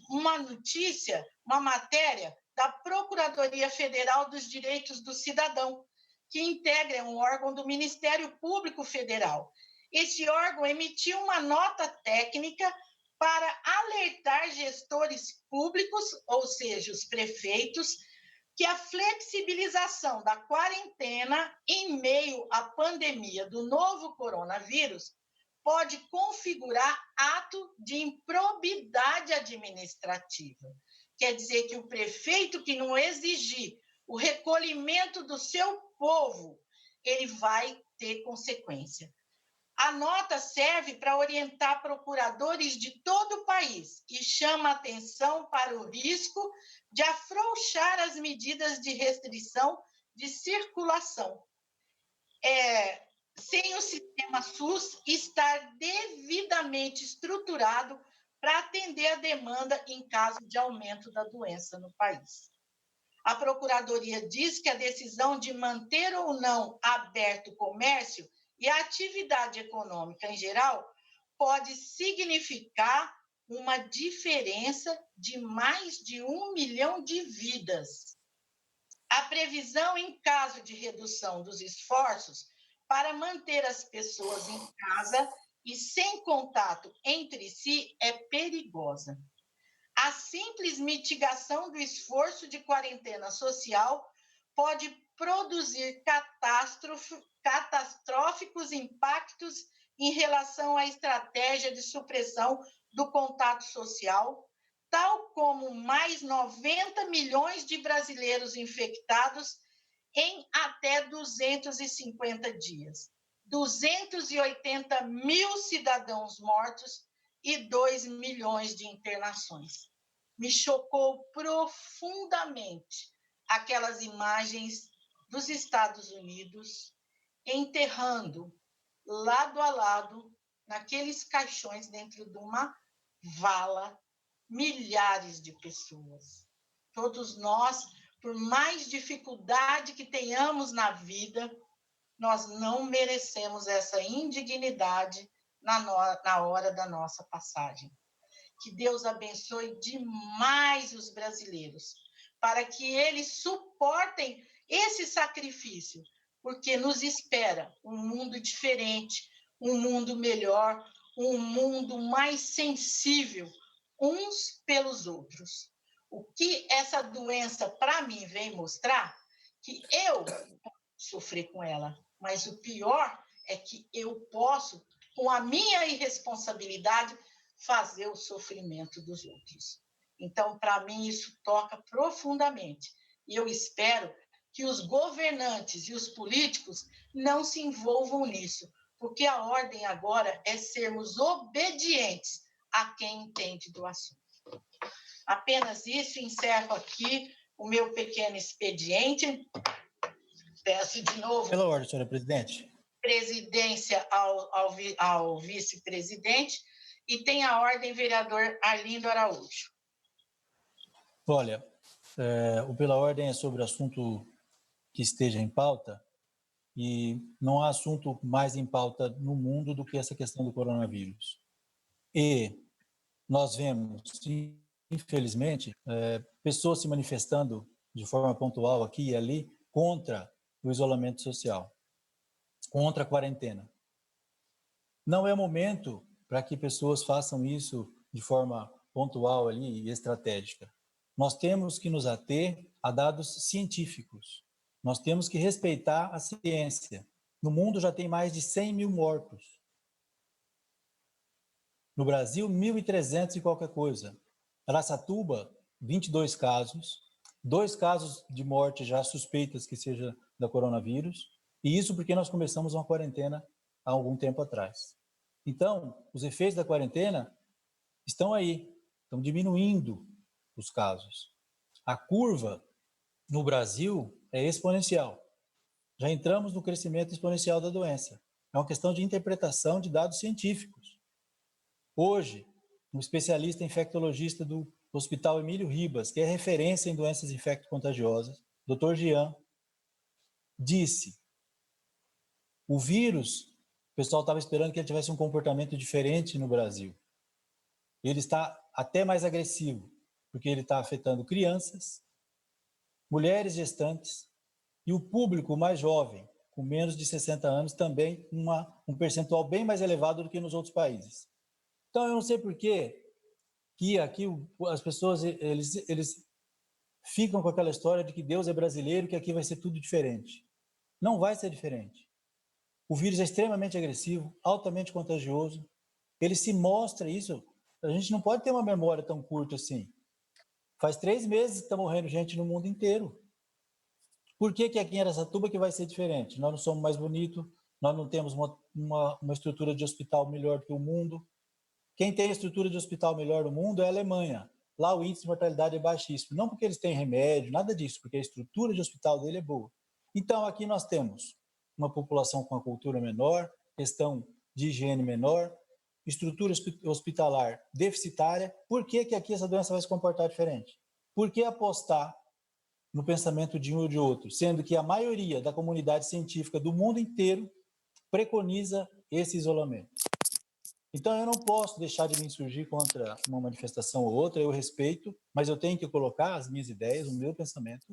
uma notícia, uma matéria da Procuradoria Federal dos Direitos do Cidadão, que integra um órgão do Ministério Público Federal. Esse órgão emitiu uma nota técnica para alertar gestores públicos, ou seja, os prefeitos, que a flexibilização da quarentena em meio à pandemia do novo coronavírus pode configurar ato de improbidade administrativa. Quer dizer que o prefeito que não exigir o recolhimento do seu povo, ele vai ter consequência. A nota serve para orientar procuradores de todo o país e chama atenção para o risco de afrouxar as medidas de restrição de circulação, sem o sistema SUS estar devidamente estruturado para atender a demanda em caso de aumento da doença no país. A Procuradoria diz que a decisão de manter ou não aberto o comércio e a atividade econômica em geral pode significar uma diferença de mais de 1 milhão de vidas. A previsão em caso de redução dos esforços para manter as pessoas em casa e sem contato entre si é perigosa. A simples mitigação do esforço de quarentena social pode produzir catastróficos impactos em relação à estratégia de supressão do contato social, tal como mais 90 milhões de brasileiros infectados em até 250 dias, 280 mil cidadãos mortos e 2 milhões de internações. Me chocou profundamente aquelas imagens dos Estados Unidos enterrando lado a lado, naqueles caixões dentro de uma vala, milhares de pessoas. Todos nós, por mais dificuldade que tenhamos na vida, nós não merecemos essa indignidade na hora da nossa passagem. Que Deus abençoe demais os brasileiros, para que eles suportem esse sacrifício, porque nos espera um mundo diferente, um mundo melhor, um mundo mais sensível uns pelos outros. O que essa doença, para mim, vem mostrar, que eu posso sofrer com ela, mas o pior é que eu posso, com a minha irresponsabilidade, fazer o sofrimento dos outros. Então, para mim, isso toca profundamente. E eu espero que os governantes e os políticos não se envolvam nisso, porque a ordem agora é sermos obedientes a quem entende do assunto. Apenas isso, encerro aqui o meu pequeno expediente. Peço de novo... Pela ordem, senhora presidente. Presidência ao vice-presidente, e tem a ordem, vereador Arlindo Araújo. Olha, o pela ordem é sobre o assunto que esteja em pauta, e não há assunto mais em pauta no mundo do que essa questão do coronavírus. E nós vemos, infelizmente, pessoas se manifestando de forma pontual aqui e ali contra o isolamento social, contra a quarentena. Não é momento para que pessoas façam isso de forma pontual ali e estratégica. Nós temos que nos ater a dados científicos. Nós temos que respeitar a ciência. No mundo já tem mais de 100 mil mortos. No Brasil, 1.300 e qualquer coisa. Araçatuba, 22 casos. 2 casos de morte já suspeitas que seja da coronavírus. E isso porque nós começamos uma quarentena há algum tempo atrás. Então, os efeitos da quarentena estão aí, estão diminuindo os casos. A curva no Brasil é exponencial. Já entramos no crescimento exponencial da doença. É uma questão de interpretação de dados científicos. Hoje, um especialista infectologista do Hospital Emílio Ribas, que é referência em doenças infecto-contagiosas, Dr. Jean, disse: o vírus, o pessoal estava esperando que ele tivesse um comportamento diferente no Brasil. Ele está até mais agressivo, porque ele está afetando crianças, mulheres gestantes e o público mais jovem, com menos de 60 anos, também um percentual bem mais elevado do que nos outros países. Então, eu não sei por que aqui as pessoas eles ficam com aquela história de que Deus é brasileiro, que aqui vai ser tudo diferente. Não vai ser diferente. O vírus é extremamente agressivo, altamente contagioso. Ele se mostra isso. A gente não pode ter uma memória tão curta assim. Faz 3 meses que está morrendo gente no mundo inteiro. Por que aqui em Araçatuba que vai ser diferente? Nós não somos mais bonitos, nós não temos uma estrutura de hospital melhor que o mundo. Quem tem a estrutura de hospital melhor do mundo é a Alemanha. Lá o índice de mortalidade é baixíssimo. Não porque eles têm remédio, nada disso, porque a estrutura de hospital dele é boa. Então, aqui nós temos uma população com a cultura menor, questão de higiene menor, estrutura hospitalar deficitária. Por que aqui essa doença vai se comportar diferente? Por que apostar no pensamento de um ou de outro, sendo que a maioria da comunidade científica do mundo inteiro preconiza esse isolamento? Então, eu não posso deixar de me insurgir contra uma manifestação ou outra, eu respeito, mas eu tenho que colocar as minhas ideias, o meu pensamento.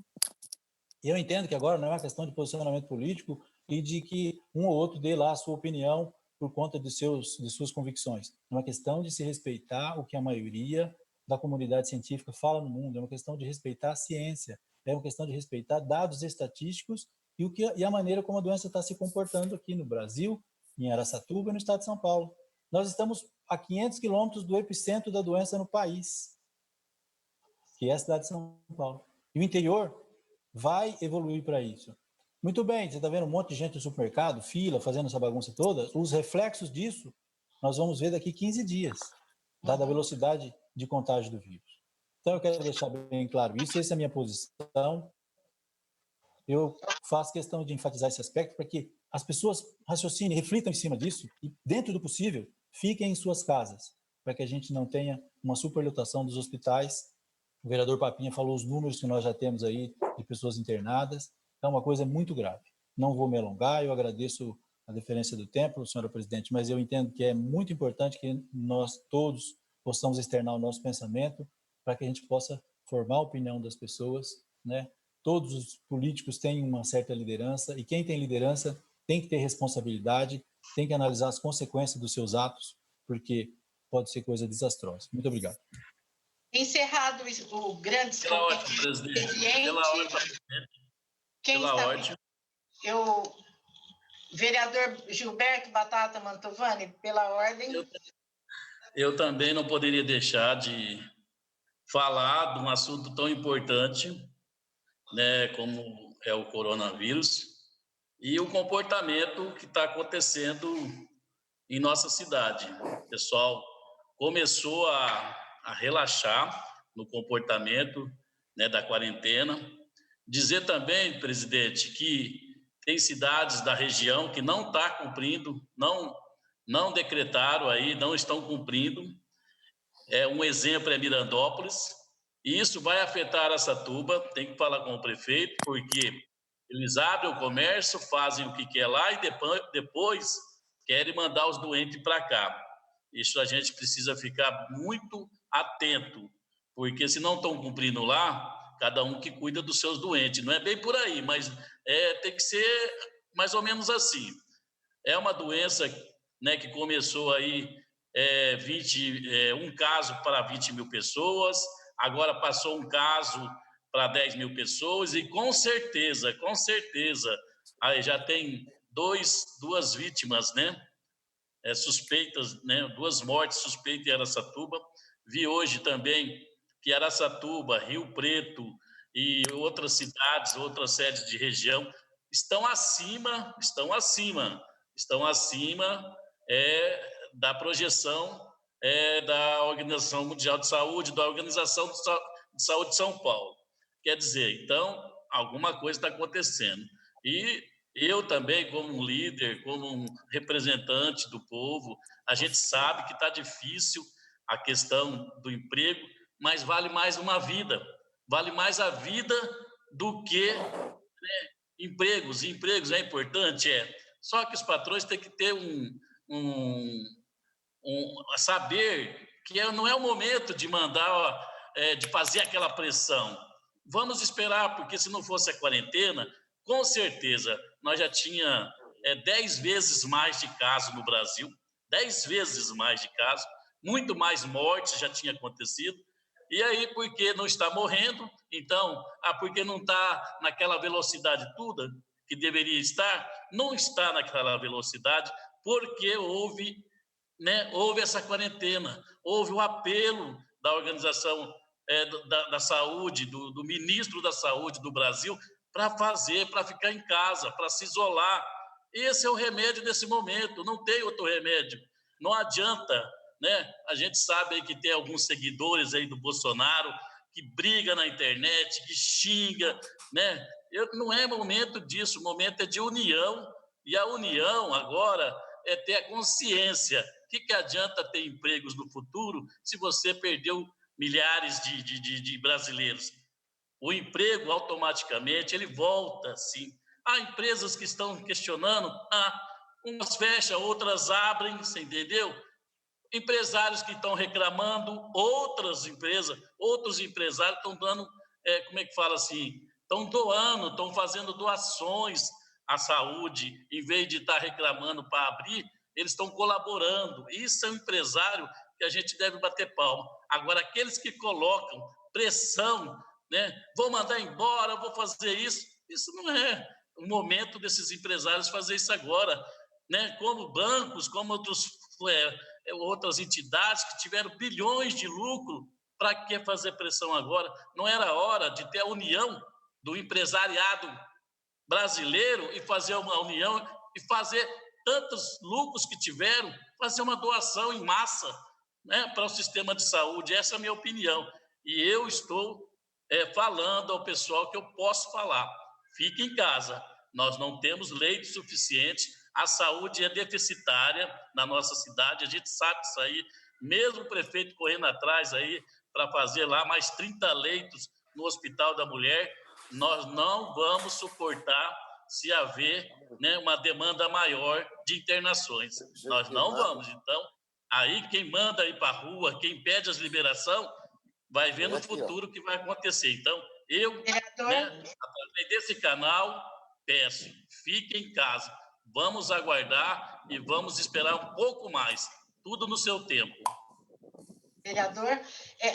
E eu entendo que agora não é uma questão de posicionamento político e de que um ou outro dê lá a sua opinião por conta de suas convicções. É uma questão de se respeitar o que a maioria da comunidade científica fala no mundo, é uma questão de respeitar a ciência, é uma questão de respeitar dados estatísticos e a maneira como a doença está se comportando aqui no Brasil, em Araçatuba e no estado de São Paulo. Nós estamos a 500 quilômetros do epicentro da doença no país, que é a cidade de São Paulo. E o interior vai evoluir para isso. Muito bem, você está vendo um monte de gente no supermercado, fila, fazendo essa bagunça toda. Os reflexos disso nós vamos ver daqui 15 dias, dada a velocidade de contágio do vírus. Então, eu quero deixar bem claro isso, essa é a minha posição. Eu faço questão de enfatizar esse aspecto para que as pessoas raciocinem, reflitam em cima disso e, dentro do possível, fiquem em suas casas, para que a gente não tenha uma superlotação dos hospitais. O vereador Papinha falou os números que nós já temos aí de pessoas internadas. Então, uma coisa muito grave. Não vou me alongar, eu agradeço a deferência do tempo, senhora presidente, mas eu entendo que é muito importante que nós todos possamos externar o nosso pensamento para que a gente possa formar a opinião das pessoas, né? Todos os políticos têm uma certa liderança e quem tem liderança tem que ter responsabilidade, tem que analisar as consequências dos seus atos, porque pode ser coisa desastrosa. Muito obrigado. Encerrado o grande expediente. Pela ordem, presidente. Quem pela está... ordem. Vereador Gilberto Batata Mantovani, pela ordem. Eu também não poderia deixar de falar de um assunto tão importante, né, como é o coronavírus, e o comportamento que está acontecendo em nossa cidade. O pessoal começou a relaxar no comportamento, né, da quarentena. Dizer também, presidente, que tem cidades da região que não estão cumprindo, não decretaram aí, não estão cumprindo. Um exemplo é Mirandópolis, e isso vai afetar Araçatuba. Tem que falar com o prefeito, porque eles abrem o comércio, fazem o que quer lá e depois querem mandar os doentes para cá. Isso a gente precisa ficar muito atento, porque se não estão cumprindo lá, cada um que cuida dos seus doentes. Não é bem por aí, mas tem que ser mais ou menos assim. É uma doença, né, que começou aí um caso para 20 mil pessoas, agora passou um caso para 10 mil pessoas e com certeza, aí já tem duas vítimas, né, suspeitas, né, 2 mortes suspeitas em Araçatuba. Vi hoje também que Araçatuba, Rio Preto e outras cidades, outras sedes de região estão acima da projeção da Organização Mundial de Saúde, da Organização de Saúde de São Paulo. Quer dizer, então, alguma coisa está acontecendo. E eu também, como um líder, como um representante do povo, a gente sabe que está difícil a questão do emprego, mas vale mais uma vida, vale mais a vida do que, né, empregos. Empregos é importante, só que os patrões têm que ter saber que não é o momento de mandar, de fazer aquela pressão. vamos esperar, porque se não fosse a quarentena, com certeza nós já tinha 10 vezes mais de casos no Brasil, 10 vezes mais de casos, muito mais mortes já tinha acontecido. E aí, porque não está morrendo, então, porque não está naquela velocidade toda que deveria estar, não está naquela velocidade, porque houve essa quarentena, houve o apelo da Organização da Saúde, do ministro da Saúde do Brasil, para ficar em casa, para se isolar. Esse é o remédio desse momento, não tem outro remédio. Não adianta, a gente sabe aí que tem alguns seguidores aí do Bolsonaro que briga na internet, que xinga, não é momento disso, o momento é de união, e a união agora é ter a consciência. O que adianta ter empregos no futuro se você perdeu milhares de brasileiros? O emprego, automaticamente, ele volta, sim. Há empresas que estão questionando, umas fecham, outras abrem, você entendeu? Empresários que estão reclamando, outras empresas, outros empresários estão dando, estão doando, estão fazendo doações à saúde, em vez de estar reclamando para abrir, eles estão colaborando. Isso é um empresário que a gente deve bater palma. Agora, aqueles que colocam pressão, vou mandar embora, vou fazer isso não é o momento desses empresários fazer isso agora, como bancos, como outras entidades que tiveram bilhões de lucro. Para que fazer pressão agora? Não era hora de ter a união do empresariado brasileiro e fazer uma união e fazer tantos lucros que tiveram, fazer uma doação em massa, para o sistema de saúde? Essa é a minha opinião. E eu estou falando ao pessoal que eu posso falar. Fique em casa. Nós não temos leitos suficientes. A saúde é deficitária na nossa cidade. A gente sabe disso aí. Mesmo o prefeito correndo atrás aí para fazer lá mais 30 leitos no Hospital da Mulher, nós não vamos suportar se haver uma demanda maior de internações. Nós não vamos. Então, aí quem manda ir para a rua, quem pede as liberações, vai ver no futuro o que vai acontecer. Então, eu, através desse canal, peço, fiquem em casa. Vamos aguardar e vamos esperar um pouco mais. Tudo no seu tempo. Vereador,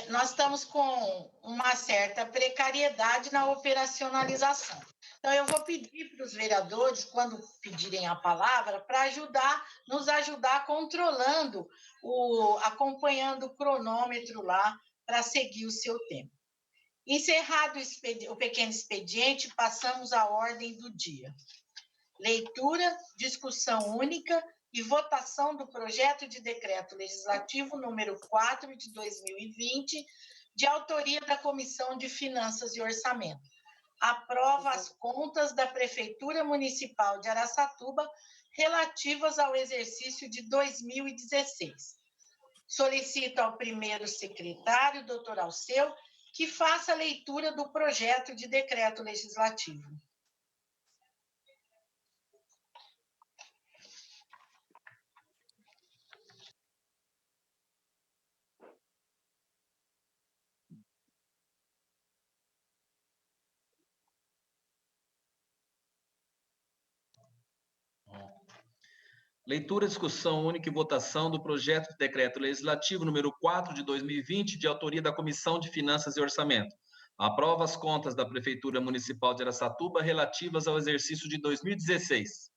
nós estamos com uma certa precariedade na operacionalização. Então, eu vou pedir para os vereadores, quando pedirem a palavra, para nos ajudar controlando, acompanhando o cronômetro lá, para seguir o seu tempo. Encerrado o pequeno expediente, passamos à ordem do dia. Leitura, discussão única e votação do projeto de decreto legislativo número 4 de 2020, de autoria da Comissão de Finanças e Orçamento. Aprova as contas da Prefeitura Municipal de Araçatuba relativas ao exercício de 2016. Solicito ao primeiro secretário, doutor Alceu, que faça a leitura do projeto de decreto legislativo. Leitura, discussão única e votação do projeto de decreto legislativo número 4 de 2020, de autoria da Comissão de Finanças e Orçamento. Aprova as contas da Prefeitura Municipal de Araçatuba relativas ao exercício de 2016.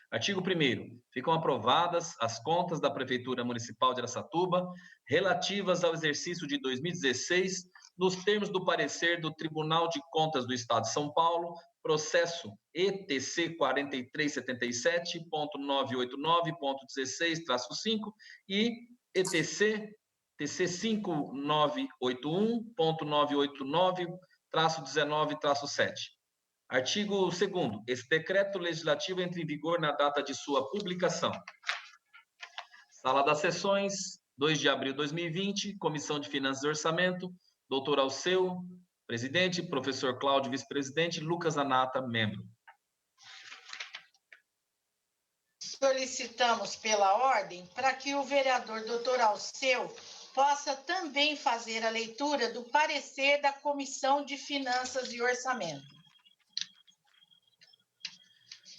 Artigo 1º. Ficam aprovadas as contas da Prefeitura Municipal de Araçatuba relativas ao exercício de 2016, nos termos do parecer do Tribunal de Contas do Estado de São Paulo, processo ETC 4377.989.16-5 e ETC TC 5981.989-19-7. Artigo 2º. Esse decreto legislativo entra em vigor na data de sua publicação. Sala das Sessões, 2 de abril de 2020, Comissão de Finanças e Orçamento, doutor Alceu, presidente, professor Cláudio, vice-presidente, Lucas Anata, membro. Solicitamos pela ordem para que o vereador doutor Alceu possa também fazer a leitura do parecer da Comissão de Finanças e Orçamento.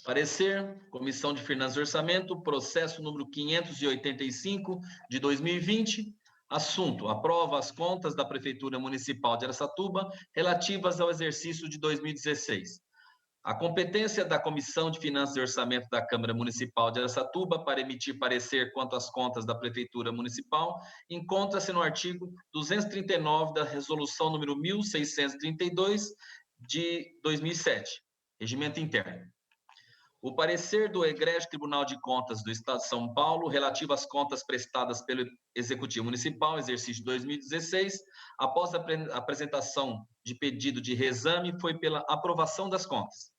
Parecer, Comissão de Finanças e Orçamento, processo número 585 de 2020, assunto: aprova as contas da Prefeitura Municipal de Araçatuba relativas ao exercício de 2016. A competência da Comissão de Finanças e Orçamento da Câmara Municipal de Araçatuba para emitir parecer quanto às contas da Prefeitura Municipal encontra-se no artigo 239 da Resolução número 1632 de 2007, Regimento Interno. O parecer do Egrégio Tribunal de Contas do Estado de São Paulo, relativo às contas prestadas pelo Executivo Municipal, exercício 2016, após a apresentação de pedido de reexame, foi pela aprovação das contas.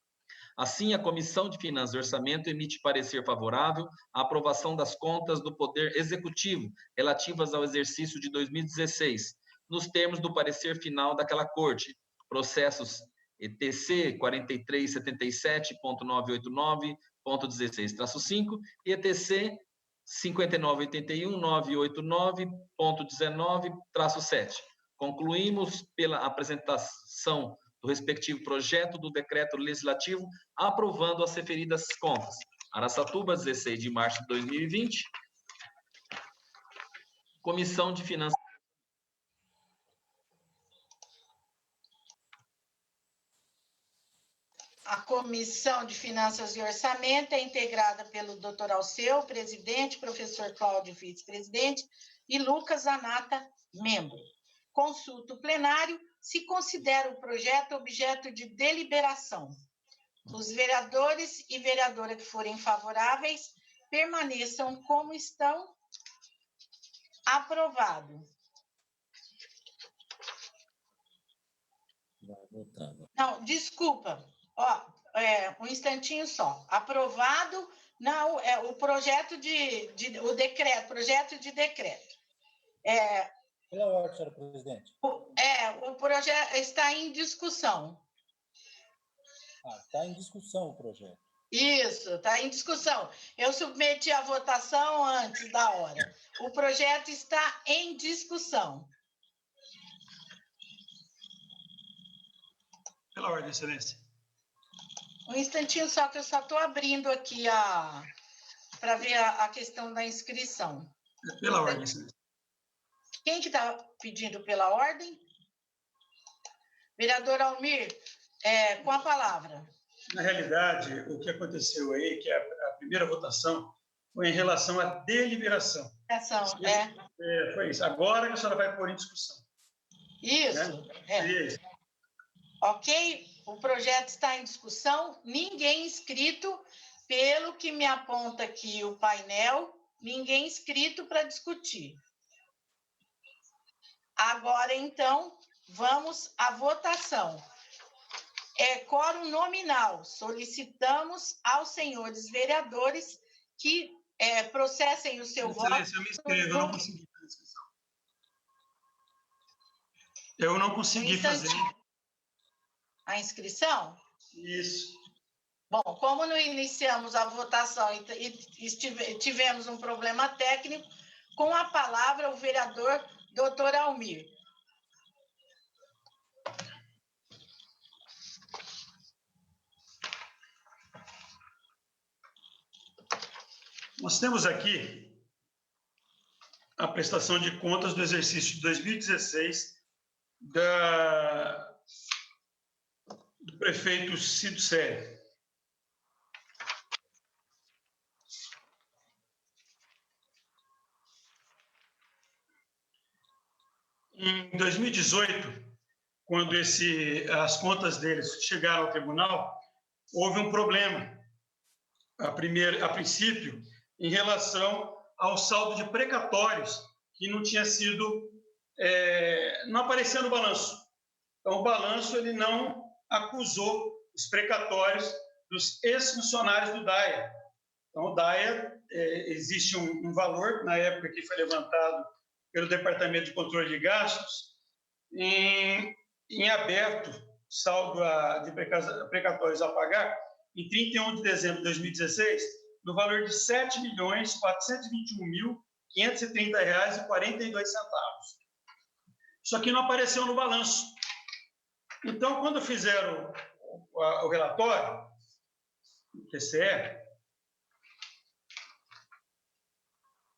Assim, a Comissão de Finanças e Orçamento emite parecer favorável à aprovação das contas do Poder Executivo relativas ao exercício de 2016, nos termos do parecer final daquela Corte, processos ETC 4377.989.16-5 e ETC 5981.989.19-7. Concluímos pela apresentação do respectivo projeto do decreto legislativo aprovando as referidas contas. Araçatuba, 16 de março de 2020. Comissão de Finanças. A Comissão de Finanças e Orçamento é integrada pelo Dr. Alceu, presidente, professor Cláudio, vice-presidente, e Lucas Zanata, membro. Consulta o plenário se considera o projeto objeto de deliberação. Os vereadores e vereadora que forem favoráveis permaneçam como estão. Aprovado. Não, desculpa. Um instantinho só. Aprovado, não, o projeto o decreto, projeto de decreto. Pela ordem, senhora presidente. O projeto está em discussão. Está em discussão o projeto. Isso, está em discussão. Eu submeti a votação antes da hora. O projeto está em discussão. Pela ordem, excelência. Um instantinho só, que eu só estou abrindo aqui para ver a questão da inscrição. Pela ordem, excelência. Quem que está pedindo pela ordem? Vereador Almir, com a palavra. Na realidade, o que aconteceu aí, que a primeira votação foi em relação à deliberação. Foi isso. Agora que a senhora vai pôr em discussão. Isso. Né? Isso. Ok? O projeto está em discussão. Ninguém inscrito, pelo que me aponta aqui o painel, ninguém inscrito para discutir. Agora, então, vamos à votação. Quórum nominal. Solicitamos aos senhores vereadores que processem o seu voto. Excelência, eu me inscrevo, eu não consegui fazer a inscrição. Eu não consegui fazer. A inscrição? Isso. Bom, como não iniciamos a votação e tivemos um problema técnico, com a palavra o vereador Dr. Almir. Nós temos aqui a prestação de contas do exercício de 2016 do prefeito Cido Sério. Em 2018, quando as contas deles chegaram ao tribunal, houve um problema, a princípio, em relação ao saldo de precatórios, que não tinha sido, não aparecia no balanço. Então, o balanço ele não acusou os precatórios dos ex-funcionários do DAIA. Então, o DAIA, existe um valor, na época que foi levantado pelo Departamento de Controle de Gastos, em aberto, saldo de precatórios a pagar, em 31 de dezembro de 2016, no valor de R$ 7.421.500 R$ 530,42. Isso aqui não apareceu no balanço. Então, quando fizeram o relatório, o TCE,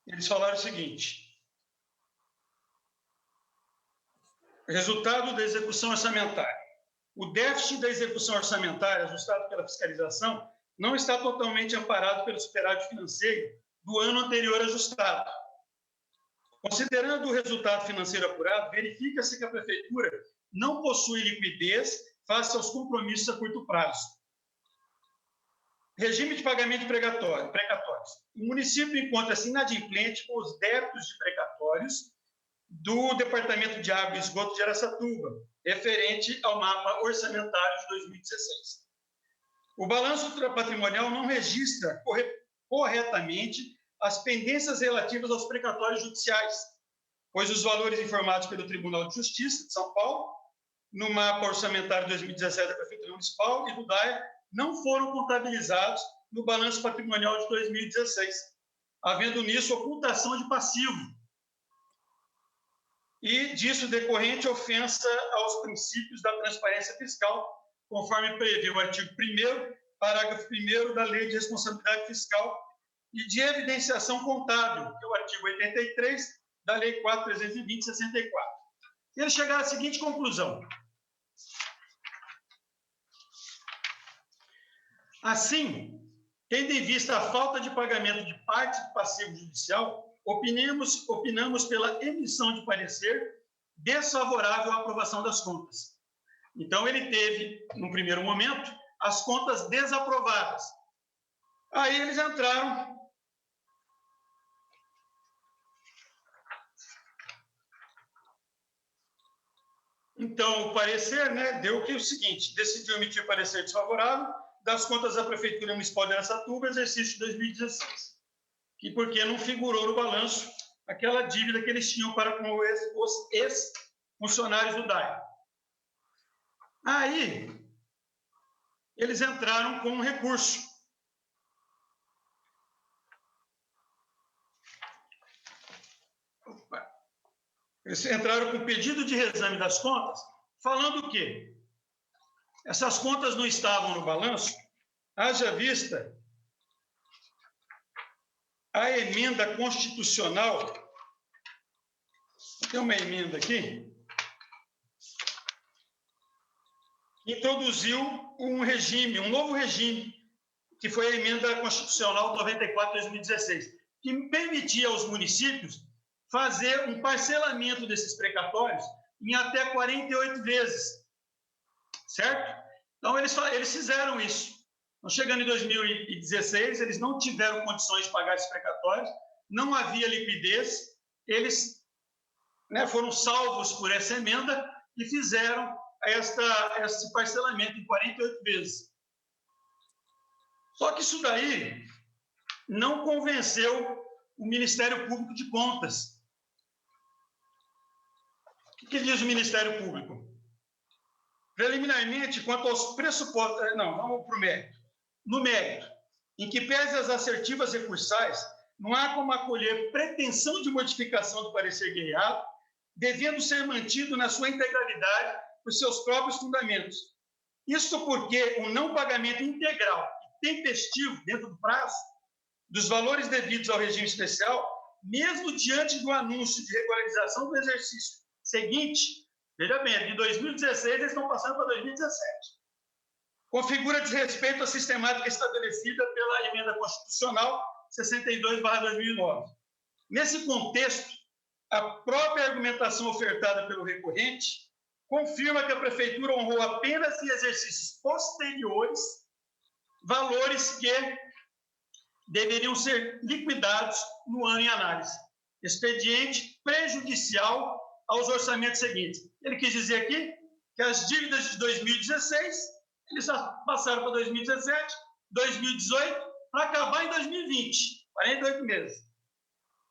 eles falaram o seguinte: resultado da execução orçamentária. O déficit da execução orçamentária, ajustado pela fiscalização, não está totalmente amparado pelo superávit financeiro do ano anterior ajustado. Considerando o resultado financeiro apurado, verifica-se que a Prefeitura não possui liquidez face aos compromissos a curto prazo. Regime de pagamento de precatórios. O município encontra-se inadimplente com os débitos de precatórios do Departamento de Água e Esgoto de Araçatuba, referente ao mapa orçamentário de 2016. O balanço patrimonial não registra corretamente as pendências relativas aos precatórios judiciais, pois os valores informados pelo Tribunal de Justiça de São Paulo, no mapa orçamentário de 2017 da Prefeitura Municipal e do DAE, não foram contabilizados no balanço patrimonial de 2016, havendo nisso ocultação de passivo, e disso decorrente ofensa aos princípios da transparência fiscal, conforme prevê o artigo 1º, parágrafo 1º da Lei de Responsabilidade Fiscal e de Evidenciação Contábil, que é o artigo 83 da Lei 4.320/64. Eles chegaram à seguinte conclusão: assim, tendo em vista a falta de pagamento de parte do passivo judicial, opinamos pela emissão de parecer desfavorável à aprovação das contas. Então, ele teve, no primeiro momento, as contas desaprovadas. Aí eles entraram então o parecer, né, deu que o seguinte: decidiu emitir parecer desfavorável das contas da Prefeitura Municipal de Araçatuba, exercício de 2016, que porque não figurou no balanço aquela dívida que eles tinham para com os ex-funcionários do DAE. Aí, eles entraram com um recurso. Eles entraram com pedido de reexame das contas, falando o quê? Essas contas não estavam no balanço, haja vista a emenda constitucional. Tem uma emenda aqui que introduziu um regime, um novo regime, que foi a emenda constitucional 94/2016, que permitia aos municípios fazer um parcelamento desses precatórios em até 48 vezes, certo? Então, eles fizeram isso. Então, chegando em 2016, eles não tiveram condições de pagar esses precatórios, não havia liquidez, eles, né, foram salvos por essa emenda e fizeram esse parcelamento em 48 vezes. Só que isso daí não convenceu o Ministério Público de Contas. O que diz o Ministério Público? Preliminarmente, quanto aos pressupostos... Não, vamos para o mérito. No mérito, em que pese as assertivas recursais, não há como acolher pretensão de modificação do parecer guerreado, devendo ser mantido na sua integralidade por seus próprios fundamentos. Isto porque o não pagamento integral e tempestivo, dentro do prazo, dos valores devidos ao regime especial, mesmo diante do anúncio de regularização do exercício seguinte, veja bem, de 2016 eles estão passando para 2017, configura desrespeito à sistemática estabelecida pela Emenda Constitucional 62/2009. Nesse contexto, a própria argumentação ofertada pelo recorrente confirma que a Prefeitura honrou apenas em exercícios posteriores valores que deveriam ser liquidados no ano em análise. Expediente prejudicial aos orçamentos seguintes. Ele quis dizer aqui que as dívidas de 2016, eles passaram para 2017, 2018, para acabar em 2020, 48 meses.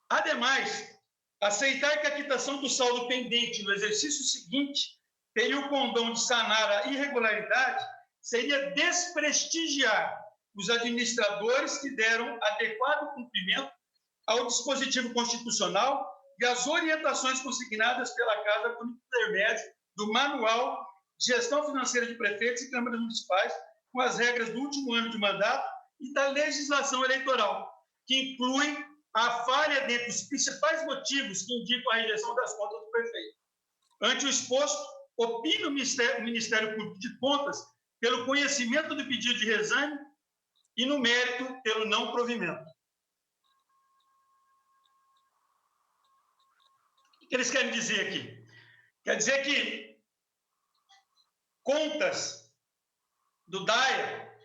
Ademais, aceitar que a quitação do saldo pendente no exercício seguinte teria o condão de sanar a irregularidade seria desprestigiar os administradores que deram adequado cumprimento ao dispositivo constitucional e às orientações consignadas pela Casa por intermédio do Manual de Gestão Financeira de Prefeitos e Câmaras Municipais, com as regras do último ano de mandato e da legislação eleitoral, que inclui a falha dentre os principais motivos que indicam a rejeição das contas do prefeito. Ante o exposto, opina o Ministério Público de Contas pelo conhecimento do pedido de reexame e, no mérito, pelo não provimento. O que eles querem dizer aqui? Quer dizer que contas do DAIA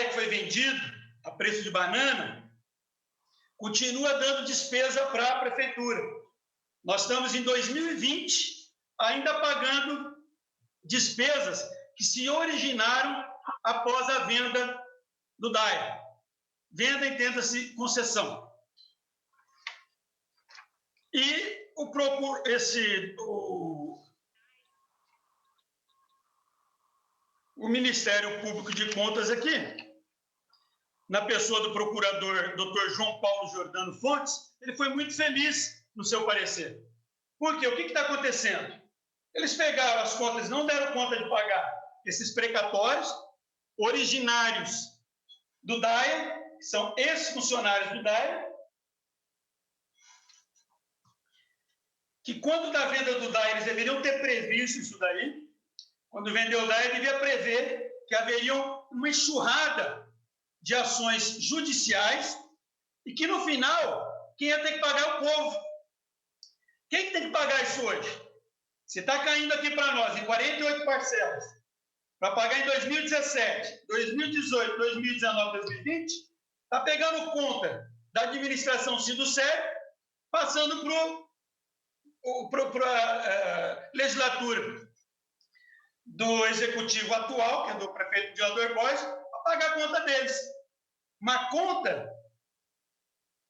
que foi vendido a preço de banana, continua dando despesa para a prefeitura. Nós estamos em 2020 ainda pagando despesas que se originaram após a venda do DAIA. Venda, entenda-se, concessão. E o Ministério Público de Contas aqui, na pessoa do procurador Dr. João Paulo Giordano Fontes, ele foi muito feliz no seu parecer. Por quê? O que está acontecendo? Eles pegaram as contas, não deram conta de pagar esses precatórios originários do DAIA, que são ex-funcionários do DAIA, que quando da venda do DAIA eles deveriam ter previsto isso daí. Quando vendeu o DAIA, devia prever que haveria uma enxurrada de ações judiciais e que, no final, quem ia ter que pagar é o povo. Quem que tem que pagar isso hoje? Se está caindo aqui para nós em 48 parcelas, para pagar em 2017, 2018, 2019, 2020, está pegando conta da administração Siducé, passando para a legislatura do executivo atual, que é do prefeito Dioder Bois, para pagar a conta deles. Uma conta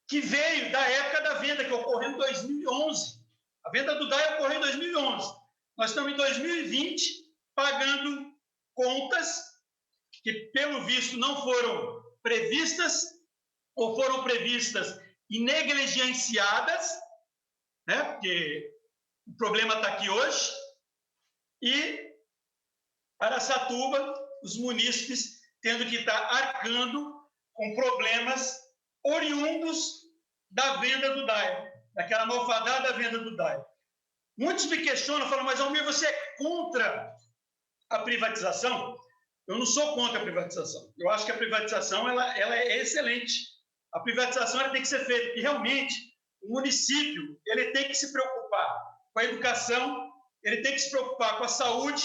que veio da época da venda, que ocorreu em 2011. A venda do DAIA ocorreu em 2011. Nós estamos em 2020 pagando contas que, pelo visto, não foram previstas ou foram previstas e negligenciadas, né? Porque o problema está aqui hoje. E Araçatuba, os munícipes tendo que estar arcando com problemas oriundos da venda do DAIA, daquela malfadada venda do DAIA. Muitos me questionam, falam, mas Almir, você é contra a privatização? Eu não sou contra a privatização. Eu acho que a privatização ela é excelente. A privatização ela tem que ser feita, porque realmente o município ele tem que se preocupar com a educação, ele tem que se preocupar com a saúde,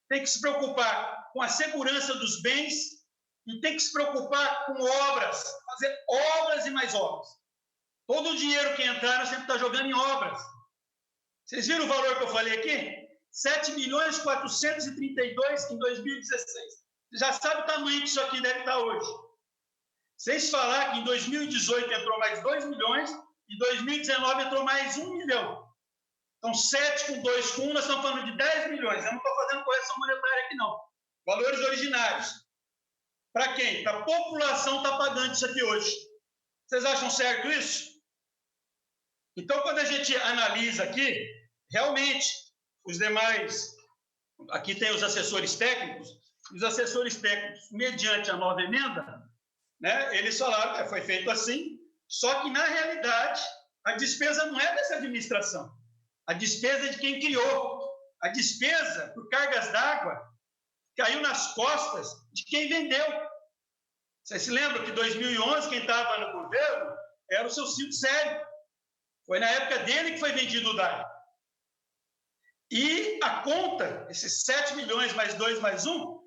tem que se preocupar com a segurança dos bens e tem que se preocupar com obras, fazer obras e mais obras. Todo o dinheiro que entrar, nós sempre está jogando em obras. Vocês viram o valor que eu falei aqui? 7.432 em 2016. Você já sabe o tamanho que isso aqui deve estar hoje. Sem falar que em 2018 entrou mais 2 milhões e em 2019 entrou mais 1 milhão. Então, 7 com 2 com 1, nós estamos falando de 10 milhões. Eu não estou fazendo correção monetária aqui, não. Valores originários. Para quem? Para a população está pagando isso aqui hoje. Vocês acham certo isso? Então, quando a gente analisa aqui, realmente, os demais... Aqui tem os assessores técnicos. Os assessores técnicos, mediante a nova emenda, né, eles falaram que foi feito assim, só que, na realidade, a despesa não é dessa administração. A despesa é de quem criou. A despesa por cargas d'água caiu nas costas de quem vendeu. Vocês se lembram que em 2011, quem estava no governo era o seu Cito Sério. Foi na época dele que foi vendido o DAIA. E a conta, esses 7 milhões mais 2 mais 1,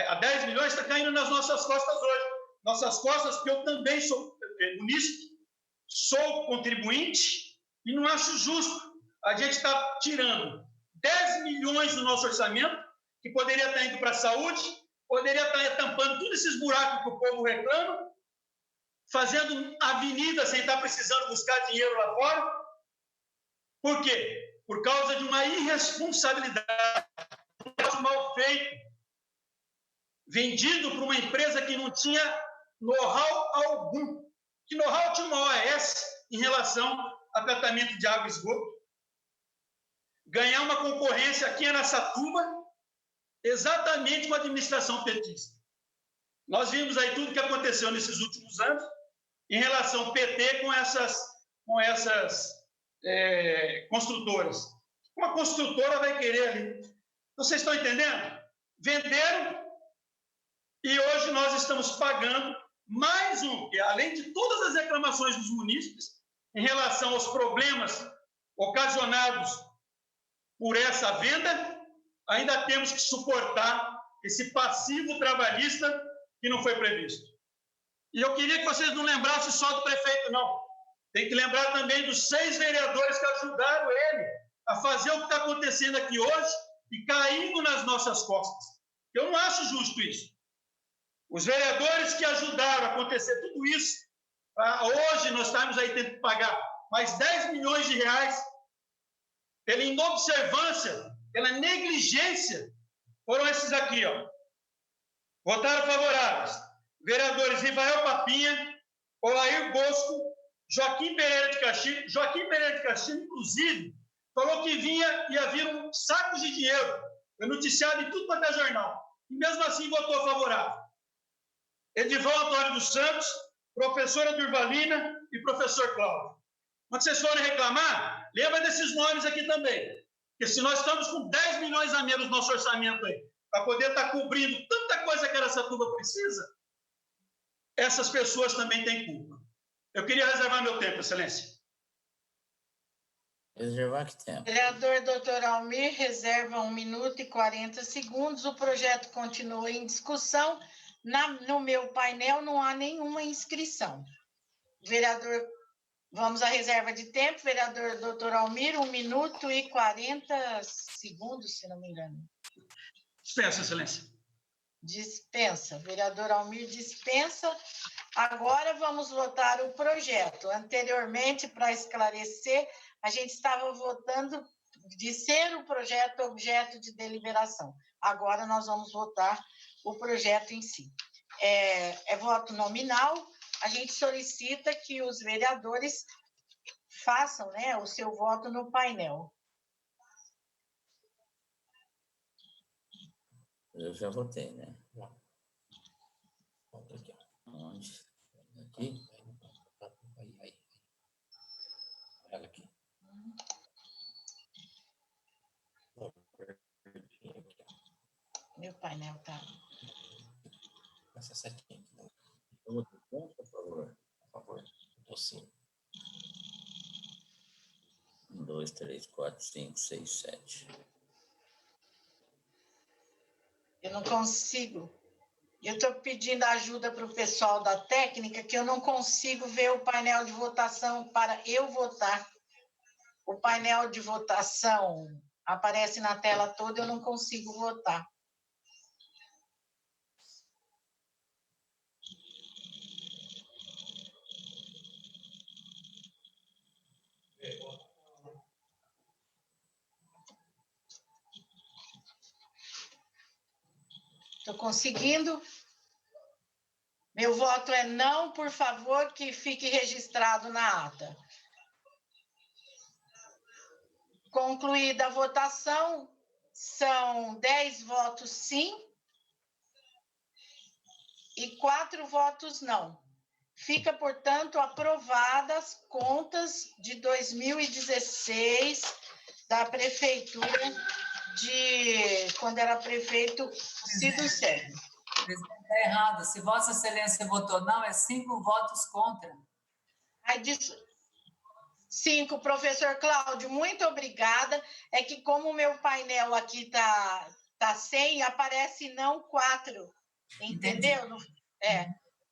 a 10 milhões está caindo nas nossas costas hoje. Nossas costas, porque eu também sou munícipe, sou contribuinte, e não acho justo a gente estar tirando 10 milhões do nosso orçamento, que poderia estar indo para a saúde, poderia estar tampando todos esses buracos que o povo reclama, fazendo avenida sem estar precisando buscar dinheiro lá fora. Por quê? Por causa de uma irresponsabilidade, um negócio mal feito, vendido para uma empresa que não tinha know-how algum, Que know-how tinha uma OAS em relação a tratamento de água e esgoto. Ganhar uma concorrência aqui em Araçatuba, exatamente com a administração petista. Nós vimos aí tudo que aconteceu nesses últimos anos em relação ao PT com essas construtoras. Uma construtora vai querer ali. Vocês estão entendendo? Venderam e hoje nós estamos pagando mais que além de todas as reclamações dos munícipes em relação aos problemas ocasionados por essa venda, ainda temos que suportar esse passivo trabalhista que não foi previsto. E eu queria que vocês não lembrassem só do prefeito, não. Tem que lembrar também dos 6 vereadores que ajudaram ele a fazer o que está acontecendo aqui hoje e caindo nas nossas costas. Eu não acho justo isso. Os vereadores que ajudaram a acontecer tudo isso, hoje nós estamos aí tendo que pagar mais 10 milhões de reais pela inobservância, pela negligência, foram esses aqui, ó. Votaram favoráveis. Vereadores Rivael Papinha, Olair Bosco, Joaquim Pereira de Castilho. Joaquim Pereira de Castilho, inclusive, falou que ia vir sacos de dinheiro. Foi noticiado em tudo quanto é jornal. E mesmo assim votou favorável. Edival Antônio dos Santos, professora Durvalina e professor Cláudio. Quando vocês forem reclamar, lembra desses nomes aqui também. Porque se nós estamos com 10 milhões a menos no nosso orçamento aí, para poder estar cobrindo tanta coisa que Araçatuba precisa, essas pessoas também têm culpa. Eu queria reservar meu tempo, Excelência. Reservar que tempo? Vereador Dr. Almir, reserva 1 minuto e 40 segundos. O projeto continua em discussão. No meu painel não há nenhuma inscrição. Vereador, vamos à reserva de tempo. Vereador Dr. Almir, 1 minuto e 40 segundos, se não me engano. Dispensa, Excelência. Dispensa. Vereador Almir dispensa. Agora vamos votar o projeto. Anteriormente, para esclarecer, a gente estava votando de ser o projeto objeto de deliberação. Agora nós vamos votar o projeto em si. É voto nominal. A gente solicita que os vereadores façam, né, o seu voto no painel. Eu já votei, né? Volta aqui, ó. Onde? Aqui? Aí. Olha aqui. Meu painel tá... Essa setinha aqui. Vamos por ponto, por favor. Por favor. Tô sim. 1, 2, 3, 4, 5, 6, 7. Eu não consigo. Eu estou pedindo ajuda para o pessoal da técnica, que eu não consigo ver o painel de votação para eu votar. O painel de votação aparece na tela toda, eu não consigo votar. Estou conseguindo. Meu voto é não, por favor, que fique registrado na ata. Concluída a votação, são 10 votos sim e 4 votos não. Fica, portanto, aprovadas as contas de 2016 da Prefeitura de... quando era prefeito Cido Sérgio. Está errado. Se Vossa Excelência votou não, é 5 votos contra. Aí diz 5, professor Cláudio, muito obrigada. É que como o meu painel aqui tá sem, aparece não 4, entendeu?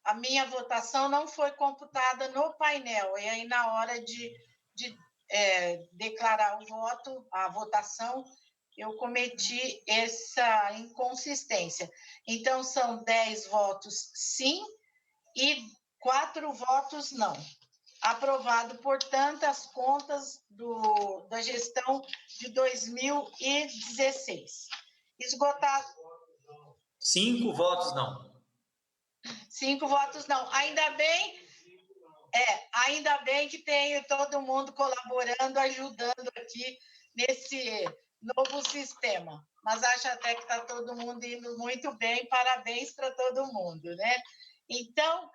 A minha votação não foi computada no painel, e aí na hora de declarar o voto, a votação, eu cometi essa inconsistência. Então, são 10 votos sim e 4 votos não. Aprovado, portanto, as contas da gestão de 2016. Esgotado. 5 votos não. 5 votos não. Ainda bem Ainda bem que tem todo mundo colaborando, ajudando aqui nesse novo sistema. Mas acho até que está todo mundo indo muito bem, parabéns para todo mundo, né? Então,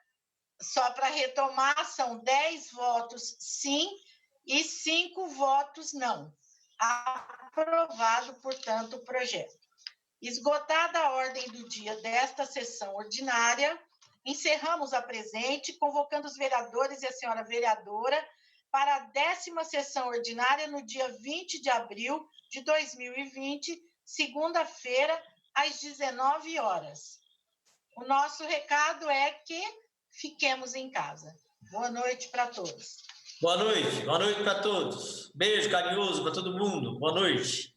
só para retomar, são 10 votos sim e 5 votos não. Aprovado, portanto, o projeto. Esgotada a ordem do dia desta sessão ordinária, encerramos a presente, convocando os vereadores e a senhora vereadora para a 10ª sessão ordinária no dia 20 de abril de 2020, segunda-feira, às 19 horas. O nosso recado é que fiquemos em casa. Boa noite para todos. Boa noite para todos. Beijo carinhoso para todo mundo. Boa noite.